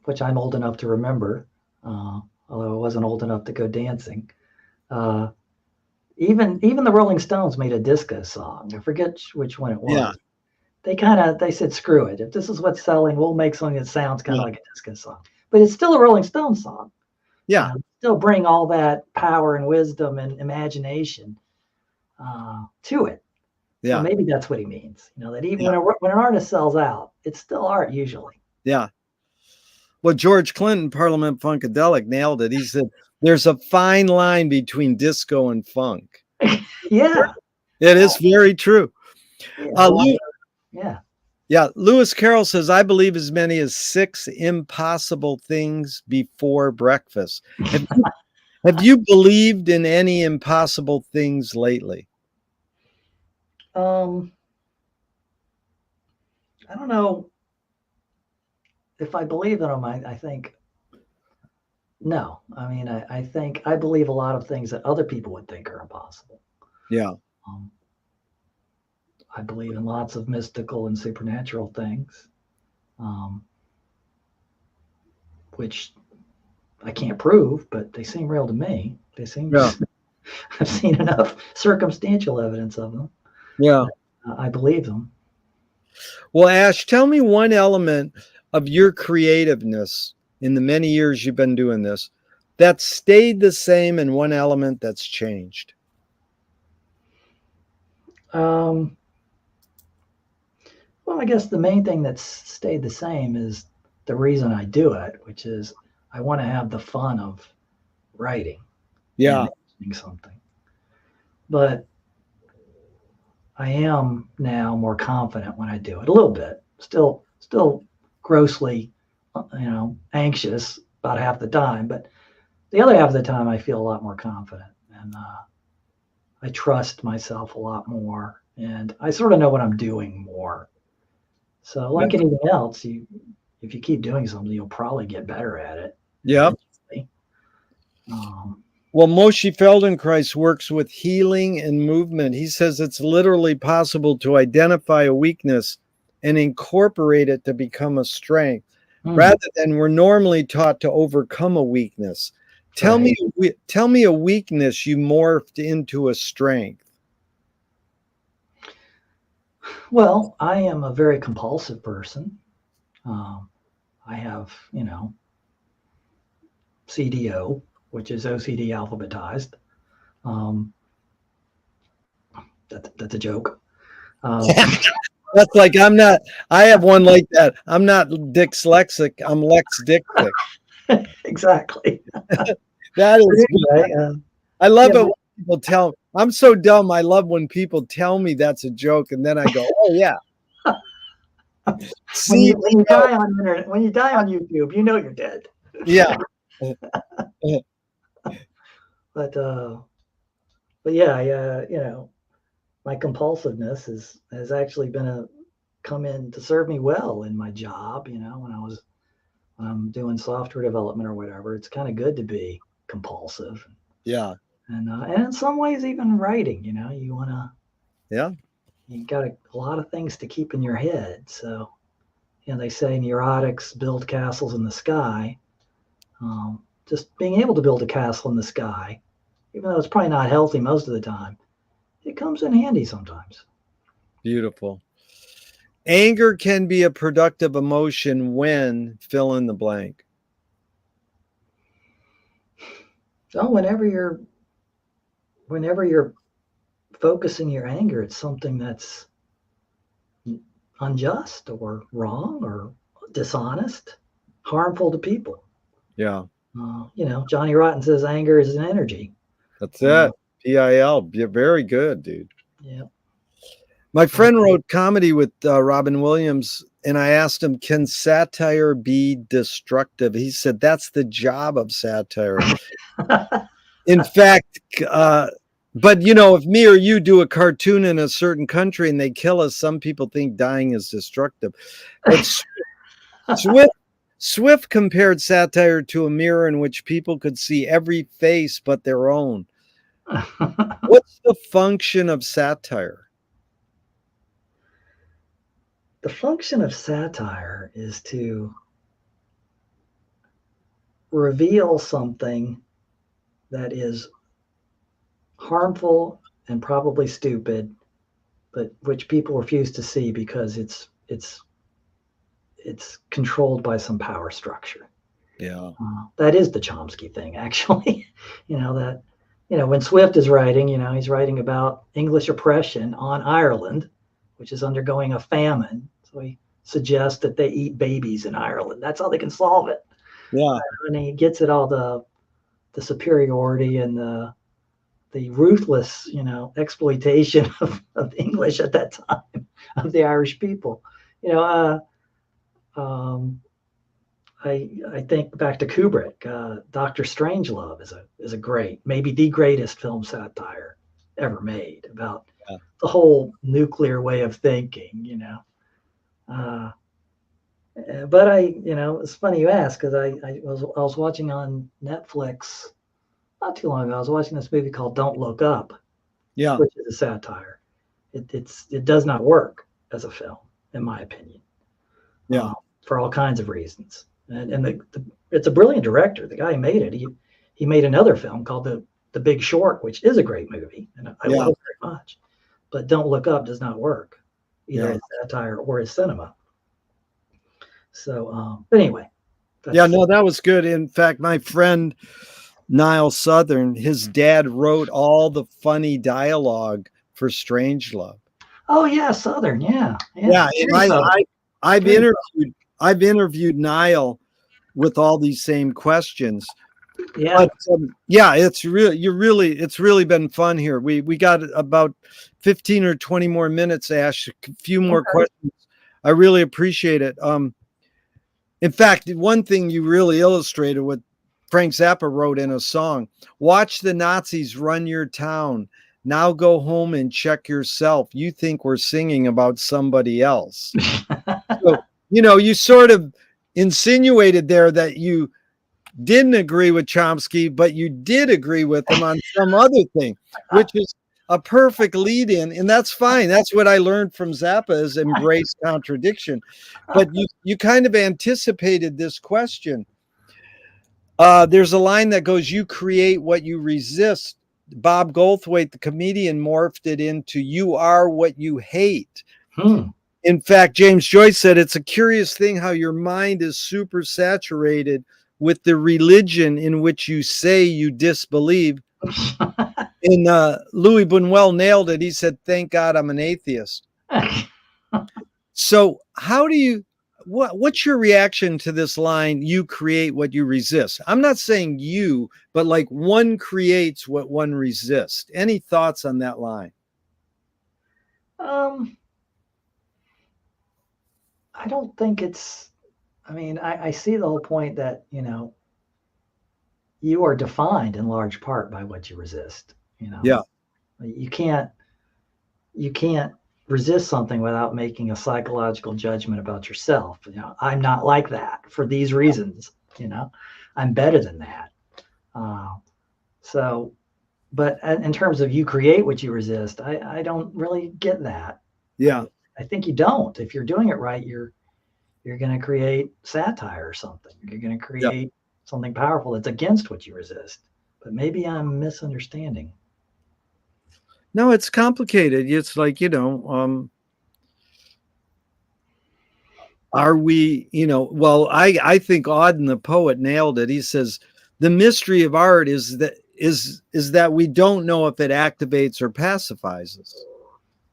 which I'm old enough to remember, although I wasn't old enough to go dancing. Uh, even the Rolling Stones made a disco song. I forget which one it Yeah, was. They said, screw it. If this is what's selling, we'll make something that sounds kind of yeah, like a disco song. But it's still a Rolling Stones song. yeah, Still bring all that power and wisdom and imagination to it. So yeah, maybe that's what he means. That even yeah, when an artist sells out, it's still art usually. yeah. Well, George Clinton, Parliament Funkadelic, nailed it. He said, "There's a fine line between disco and funk." Yeah. It is very true. Yeah. Uh, Lou, Yeah. yeah, Lewis Carroll says, "I believe as many as 6 impossible things before breakfast." Have you believed in any impossible things lately? Um, I don't know if I believe in them. I think no. I mean, I think I believe a lot of things that other people would think are impossible. Yeah, Um, I believe in lots of mystical and supernatural things, um, which I can't prove, but they seem real to me. They seem yeah, I've seen enough circumstantial evidence of them. yeah. I believe them. Well, Ash, tell me one element of your creativeness in the many years you've been doing this that stayed the same and one element that's changed. Um, well, I guess the main thing that's stayed the same is the reason I do it, which is I want to have the fun of writing and Yeah, imagining something. But I am now more confident when I do it. A little bit, still grossly, anxious about half the time, but the other half of the time I feel a lot more confident and I trust myself a lot more, and I sort of know what I'm doing more. So, like anything else, if you keep doing something, you'll probably get better at it yeah. eventually. Um, Well, Moshe Feldenkrais works with healing and movement. He says it's literally possible to identify a weakness and incorporate it to become a strength, mm, rather than we're normally taught to overcome a weakness. right. Tell me a weakness you morphed into a strength. Well, I am a very compulsive person. I have, CDO, which is OCD alphabetized. Um, that's a joke. Um, That's like I'm not. I have one like that. I'm not dyslexic. I'm Lex Dixxic. exactly. That But is good. anyway, I love yeah, it when people tell. I'm so dumb. I love when people tell me that's a joke, and then I go, "Oh yeah, see, when you die on internet, when you die on YouTube, you're dead. yeah, But yeah, my compulsiveness has actually come in to serve me well in my job. When I'm doing software development or whatever, it's kind of good to be compulsive, yeah, and in some ways even writing. yeah, You got a lot of things to keep in your head. So they say neurotics build castles in the sky. just being able to build a castle in the sky, even though it's probably not healthy most of the time, it comes in handy sometimes. Beautiful. Anger can be a productive emotion when fill in the blank. So whenever you're focusing your anger, it's something that's unjust or wrong or dishonest, harmful to people. Yeah. Johnny Rotten says anger is an energy. That's it. PIL. Very good, dude. Yeah. My friend wrote comedy with Robin Williams, and I asked him, can satire be destructive? He said, that's the job of satire. In fact, but if me or you do a cartoon in a certain country and they kill us, some people think dying is destructive. But Swift compared satire to a mirror in which people could see every face but their own. What's the function of satire? The function of satire is to reveal something that is harmful and probably stupid, but which people refuse to see because it's controlled by some power structure. Yeah. That is the Chomsky thing, actually. When Swift is writing, he's writing about English oppression on Ireland, which is undergoing a famine. So he suggests that they eat babies in Ireland. That's how they can solve it. Yeah. And he gets at all the superiority and the ruthless, exploitation of English at that time, of the Irish people. I think back to Kubrick. Dr. Strangelove is a great, maybe the greatest film satire ever made about the whole nuclear way of thinking. But it's funny you ask, because I was watching on Netflix not too long ago. I was watching this movie called Don't Look Up, which is a satire. It does not work as a film, in my opinion. For all kinds of reasons. And it's a brilliant director. The guy who made it, he made another film called The Big Short, which is a great movie, and I love it very much. But Don't Look Up does not work, either as satire or as cinema. So, but anyway. That was good. In fact, my friend Niall Southern, his dad wrote all the funny dialogue for Strangelove. Oh yeah, Southern, yeah. I've interviewed Niall with all these same questions. Yeah. But, it's really been fun here. We got about 15 or 20 more minutes, Ash. A few more questions. I really appreciate it. In fact, one thing you really illustrated what Frank Zappa wrote in a song: watch the Nazis run your town. Now go home and check yourself. You think we're singing about somebody else. So, you sort of insinuated there that you didn't agree with Chomsky, but you did agree with him on some other thing, which is a perfect lead in. And that's fine. That's what I learned from Zappa, is embrace contradiction. But you kind of anticipated this question. There's a line that goes, you create what you resist. Bob Goldthwait, the comedian, morphed it into you are what you hate. In fact, James Joyce said, it's a curious thing how your mind is super saturated with the religion in which you say you disbelieve. And Louis Buñuel nailed it. He said, thank God I'm an atheist. So what's your reaction to this line, you create what you resist? I'm not saying you, but like one creates what one resists. Any thoughts on that line? I don't think I see the whole point that, you are defined in large part by what you resist. You can't resist something without making a psychological judgment about yourself. I'm not like that for these reasons. I'm better than that. But in terms of you create what you resist, I don't really get that. I think you don't. If you're doing it right, you're going to create satire or something. You're going to create something powerful that's against what you resist. But maybe I'm misunderstanding. No, it's complicated. It's like, are we, well, I think Auden the poet nailed it. He says the mystery of art is that we don't know if it activates or pacifies us.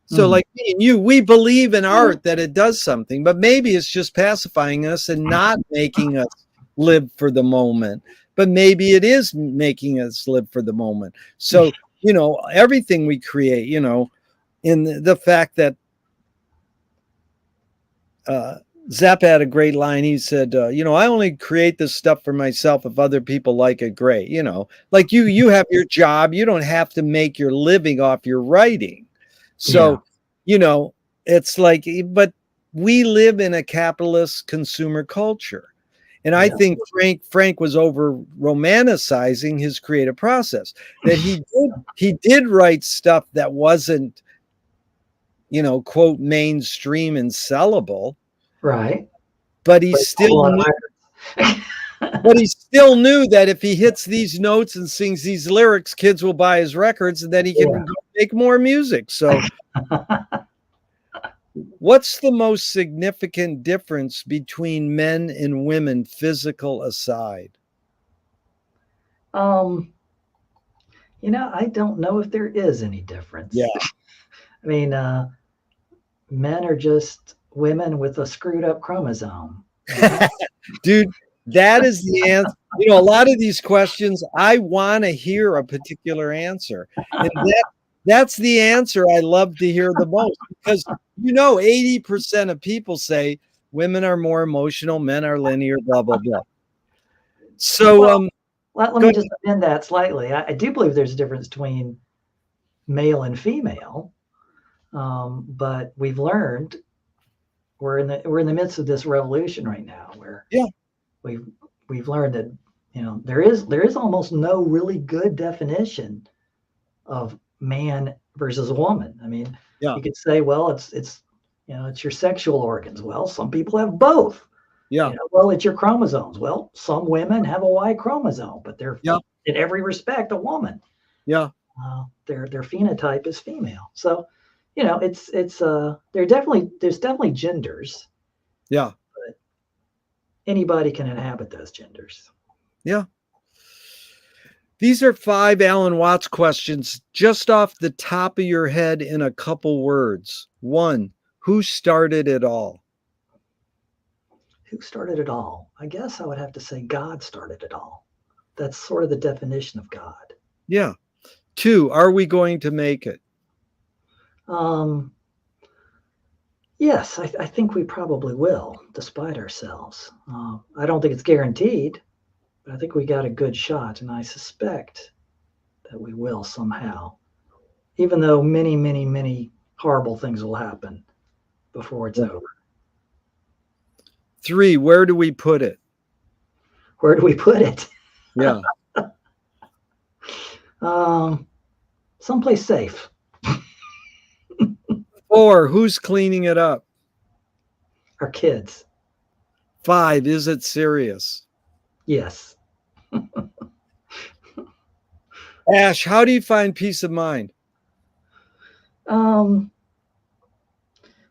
So like me and you, we believe in art that it does something, but maybe it's just pacifying us and not making us live for the moment. But maybe it is making us live for the moment. So, everything we create, in the fact that Zappa had a great line. He said, I only create this stuff for myself if other people like it, great. Like you have your job. You don't have to make your living off your writing. So, it's like, but we live in a capitalist consumer culture. And I think Frank was over romanticizing his creative process, that he did write stuff that wasn't, quote, mainstream and sellable. Right. But he still knew that if he hits these notes and sings these lyrics, kids will buy his records and then he can go make more music. So what's the most significant difference between men and women, physical aside? I don't know if there is any difference. Yeah. I mean, men are just women with a screwed up chromosome. Dude, that is the answer. A lot of these questions, I want to hear a particular answer. And that's the answer I love to hear the most, because 80% of people say women are more emotional, men are linear, blah, blah, blah. So let me just amend that slightly. I do believe there's a difference between male and female, but we've learned we're in the midst of this revolution right now, where we've learned that there is almost no really good definition of man versus woman. I mean, you could say, well, it's your sexual organs. Well, some people have both. Well, it's your chromosomes. Well, some women have a Y chromosome, but they're in every respect a woman. Their phenotype is female. So, it's there's definitely genders. Yeah. But anybody can inhabit those genders. Yeah. These are 5 Alan Watts questions just off the top of your head in a couple words. 1, who started it all? Who started it all? I guess I would have to say God started it all. That's sort of the definition of God. Yeah. 2, are we going to make it? Yes, I think we probably will, despite ourselves. I don't think it's guaranteed, but I think we got a good shot, and I suspect that we will somehow, even though many, many, many horrible things will happen before it's over. 3, where do we put it? Where do we put it? Yeah. Someplace safe. 4, who's cleaning it up? Our kids. 5, is it serious? Yes. Ash, how do you find peace of mind?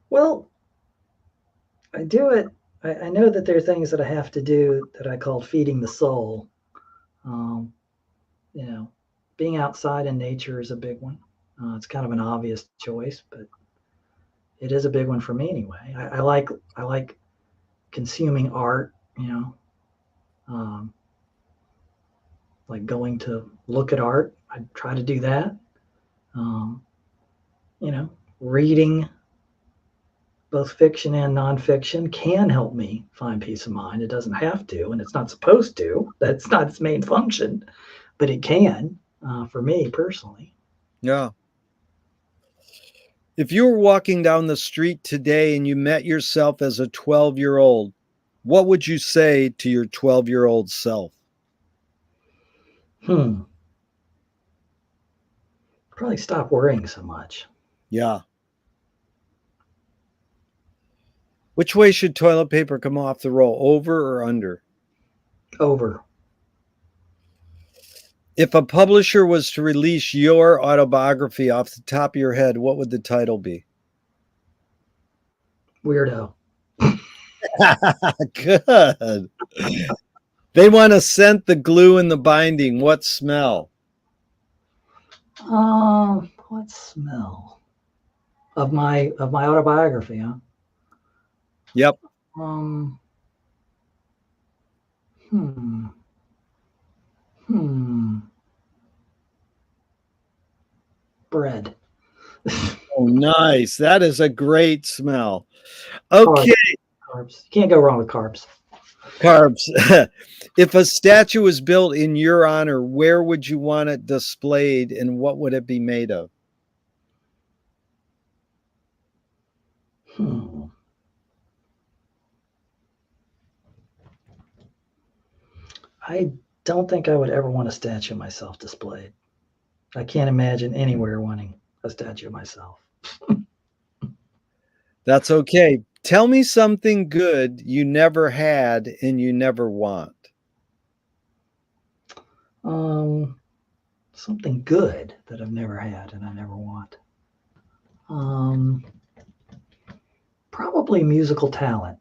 Well, I do it. I know that there are things that I have to do that I call feeding the soul. Being outside in nature is a big one. It's kind of an obvious choice, but it is a big one for me anyway. I like consuming art. Like going to look at art. I try to do that. Reading both fiction and nonfiction can help me find peace of mind. It doesn't have to, and it's not supposed to. That's not its main function, but it can for me personally. Yeah. If you were walking down the street today and you met yourself as a 12-year-old, what would you say to your 12-year-old self? Probably stop worrying so much. Yeah. Which way should toilet paper come off the roll, over or under? Over. If a publisher was to release your autobiography off the top of your head, what would the title be? Weirdo. Good. They want to scent the glue and the binding. What smell? What smell of my autobiography, huh? Yep. Um, hmm, hmm, bread. Oh, nice. That is a great smell. Okay, Carbs. You can't go wrong with carbs. carbs. If a statue was built in your honor, where would you want it displayed and what would it be made of? Hmm. I don't think I would ever want a statue of myself displayed. I can't imagine anywhere wanting a statue of myself. That's okay. Tell me something good you never had and you never want. Um, Something good that I've never had and I never want. Um, Probably musical talent.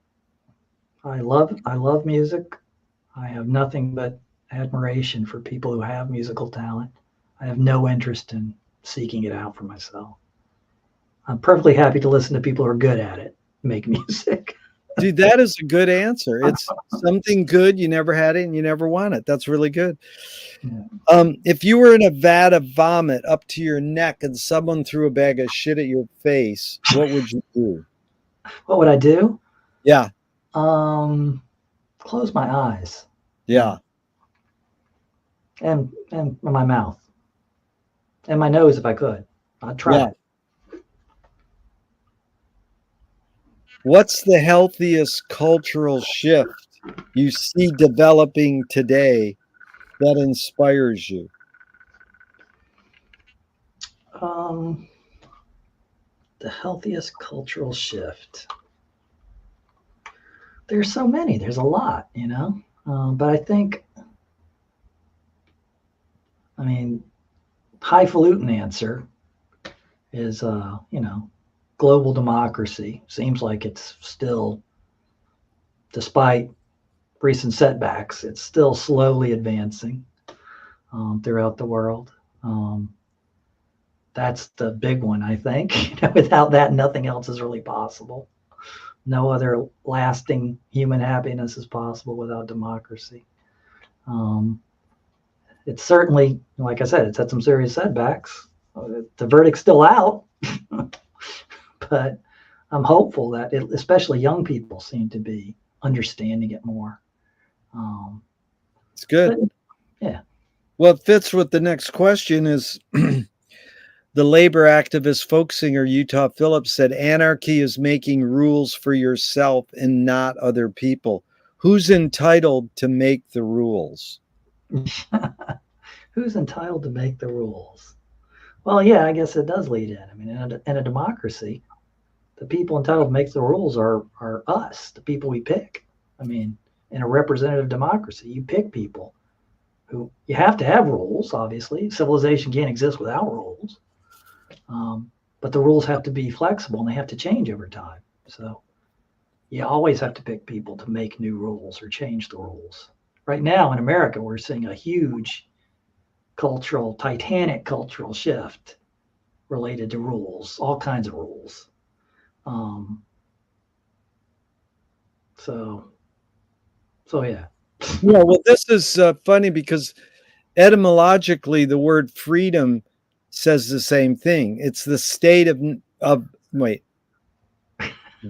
I love music. I have nothing but admiration for people who have musical talent. I have no interest in seeking it out for myself. I'm perfectly happy to listen to people who are good at it, make music. Dude, that is a good answer. It's something good you never had it and you never want it. That's really good. Yeah. If you were in a vat of vomit up to your neck and someone threw a bag of shit at your face, what would you do? What would I do? Yeah, Close my eyes yeah. and my mouth and my nose if I could. I'd try Yeah. it. What's the healthiest cultural shift you see developing today that inspires you? Um, the healthiest cultural shift. There's so many. There's a lot, but I think, I mean, highfalutin answer is, global democracy. Seems like it's still, despite recent setbacks, it's still slowly advancing throughout the world. That's the big one, I think. Without that, nothing else is really possible. No other lasting human happiness is possible without democracy. Um, it's certainly, like I said, it's had some serious setbacks. The verdict's still out, but I'm hopeful that especially young people seem to be understanding it more. It's good. But yeah. What fits with the next question is the labor activist folk singer Utah Phillips said, anarchy is making rules for yourself and not other people. Who's entitled to make the rules? Who's entitled to make the rules? Well, yeah, I guess it does lead in. I mean, in a democracy, the people entitled to make the rules are us, the people we pick. I mean, in a representative democracy, you pick people who you have to have rules. Obviously, civilization can't exist without rules. But the rules have to be flexible and they have to change over time. So you always have to pick people to make new rules or change the rules. Right now in America, we're seeing a huge titanic cultural shift related to rules, all kinds of rules. So yeah. Yeah, well, this is funny because etymologically, the word freedom says the same thing. It's the state of wait,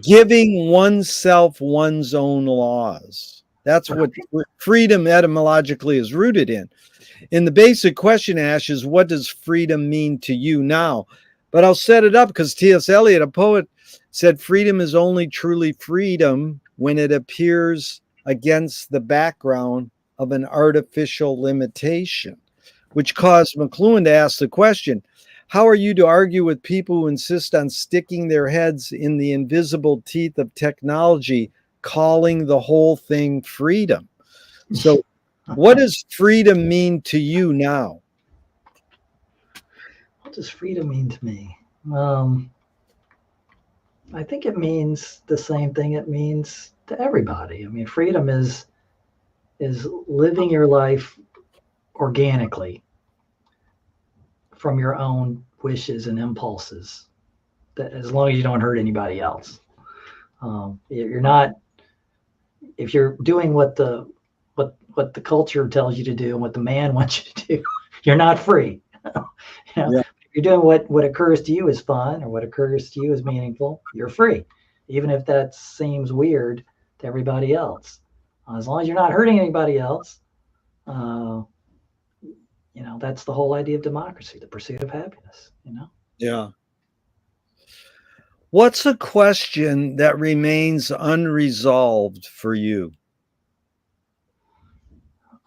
giving oneself one's own laws. That's what freedom etymologically is rooted in. And the basic question, Ash, is what does freedom mean to you now? But I'll set it up because T.S. Eliot, a poet, said freedom is only truly freedom when it appears against the background of an artificial limitation, which caused McLuhan to ask the question, how are you to argue with people who insist on sticking their heads in the invisible teeth of technology, calling the whole thing freedom? So What does freedom mean to you now? What does freedom mean to me? I think it means the same thing it means to everybody. I mean, freedom is living your life organically from your own wishes and impulses, that as long as you don't hurt anybody else. You're not, if you're doing what the culture tells you to do and what the man wants you to do, you're not free. Yeah. If you're doing what occurs to you is fun or what occurs to you is meaningful, you're free, even if that seems weird to everybody else. As long as you're not hurting anybody else, that's the whole idea of democracy, the pursuit of happiness. Yeah. What's a question that remains unresolved for you?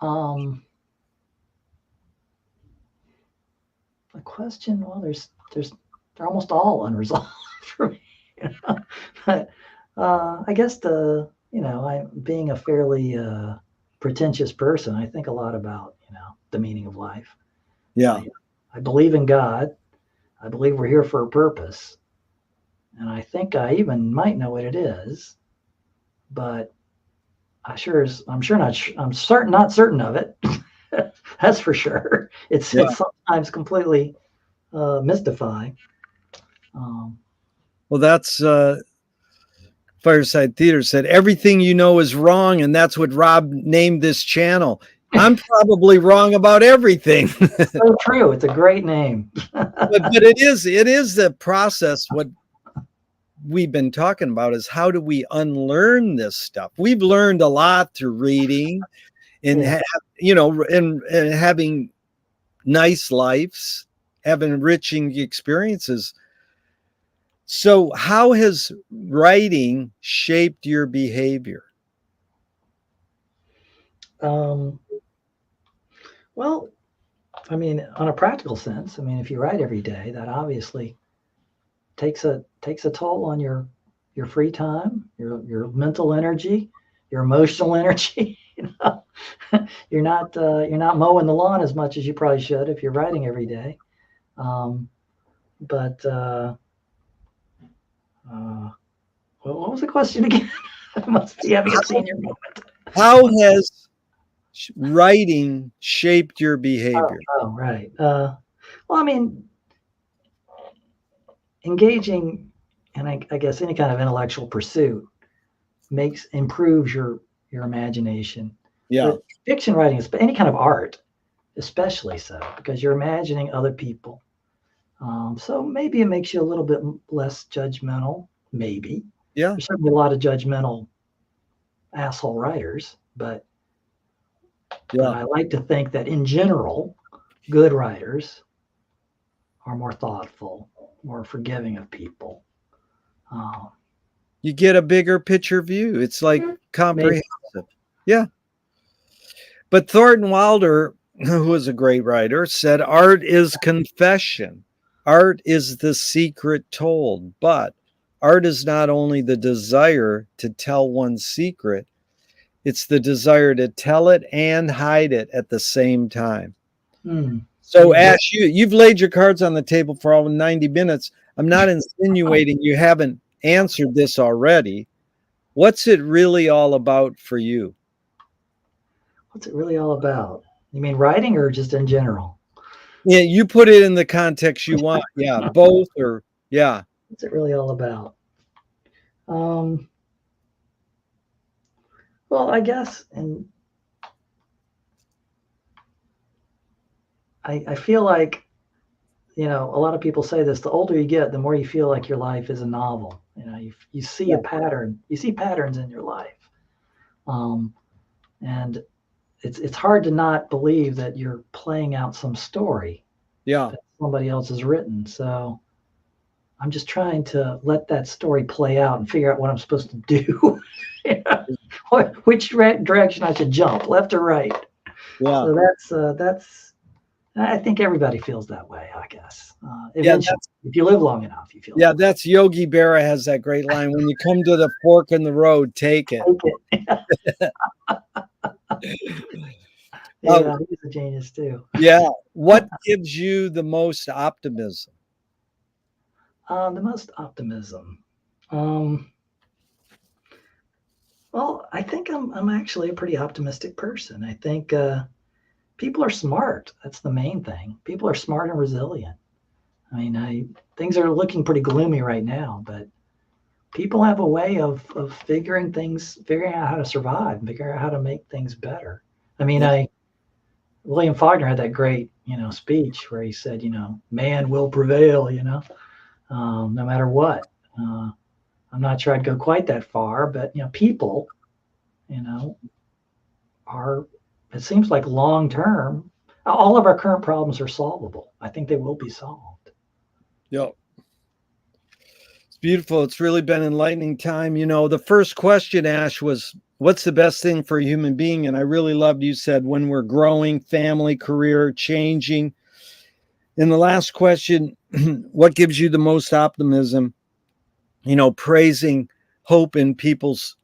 A question, well, they're almost all unresolved for me. But I guess I'm being a fairly pretentious person. I think a lot about the meaning of life. Yeah. I believe in God. I believe we're here for a purpose, and I think I even might know what it is, but I'm not certain of it. That's for sure. It's sometimes completely mystifying. Well, that's Fireside Theater said, everything you know is wrong, and that's what Rob named this channel. I'm probably wrong about everything. So true. It's a great name. but it is the process. What we've been talking about is how do we unlearn this stuff? We've learned a lot through reading and and having nice lives, having enriching experiences. So how has writing shaped your behavior? Well, I mean, on a practical sense, I mean, if you write every day, that obviously takes a toll on your free time, your mental energy, your emotional energy. You're not mowing the lawn as much as you probably should if you're writing every day. But what was the question again? I must be having a senior moment. How has writing shaped your behavior? Oh right. Well, I mean, engaging in, I guess, any kind of intellectual pursuit improves your imagination. Yeah. But fiction writing is any kind of art, especially so, because you're imagining other people. So maybe it makes you a little bit less judgmental. Maybe. Yeah. There's certainly a lot of judgmental asshole writers, but I like to think that in general, good writers are more thoughtful, more forgiving of people. You get a bigger picture view. It's like comprehensive. Maybe. Yeah. But Thornton Wilder, who was a great writer, said art is confession. Art is the secret told, but art is not only the desire to tell one's secret, it's the desire to tell it and hide it at the same time. So, Ash, you've laid your cards on the table for all 90 minutes. I'm not insinuating you haven't answered this already. What's it really all about for you? What's it really all about? You mean writing or just in general? Yeah, you put it in the context you want. Yeah, both or yeah. What's it really all about? Well, I guess, and I feel like, a lot of people say this, the older you get, the more you feel like your life is a novel. You see a pattern, you see patterns in your life. And it's hard to not believe that you're playing out some story that somebody else has written. So I'm just trying to let that story play out and figure out what I'm supposed to do. Which direction I should jump, left or right. Yeah. So that's I think everybody feels that way, I guess. Eventually, if you live long enough, you feel. Yeah, that's Yogi Berra has that great line. When you come to the fork in the road, take it. Oh, he's a genius too. yeah. What gives you the most optimism? The most optimism. Um, well, I think I'm actually a pretty optimistic person. I think people are smart. That's the main thing. People are smart and resilient. I mean, things are looking pretty gloomy right now, but people have a way of figuring out how to survive, figuring out how to make things better. I mean, Yeah. William Faulkner had that great, speech where he said, man will prevail, no matter what. I'm not sure I'd go quite that far, but people, you know, are. It seems like long term, all of our current problems are solvable. I think they will be solved. Yep. It's beautiful. It's really been enlightening time. The first question, Ash, was what's the best thing for a human being? And I really loved you said when we're growing, family, career, changing. In the last question, what gives you the most optimism? Praising hope in people's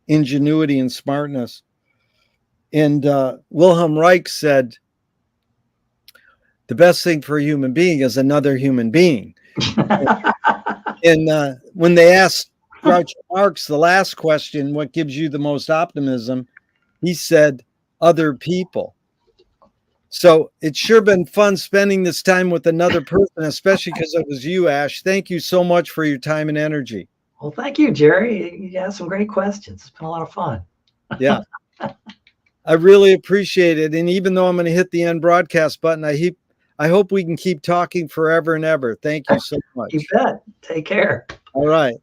ingenuity and smartness. And Wilhelm Reich said, the best thing for a human being is another human being. And when they asked Groucho Marx the last question, what gives you the most optimism? He said, other people. So it's sure been fun spending this time with another person, especially because it was you, Ash. Thank you so much for your time and energy. Well, thank you, Gerry. You asked some great questions. It's been a lot of fun. Yeah. I really appreciate it. And even though I'm going to hit the end broadcast button, I hope we can keep talking forever and ever. Thank you so much. You bet. Take care. All right.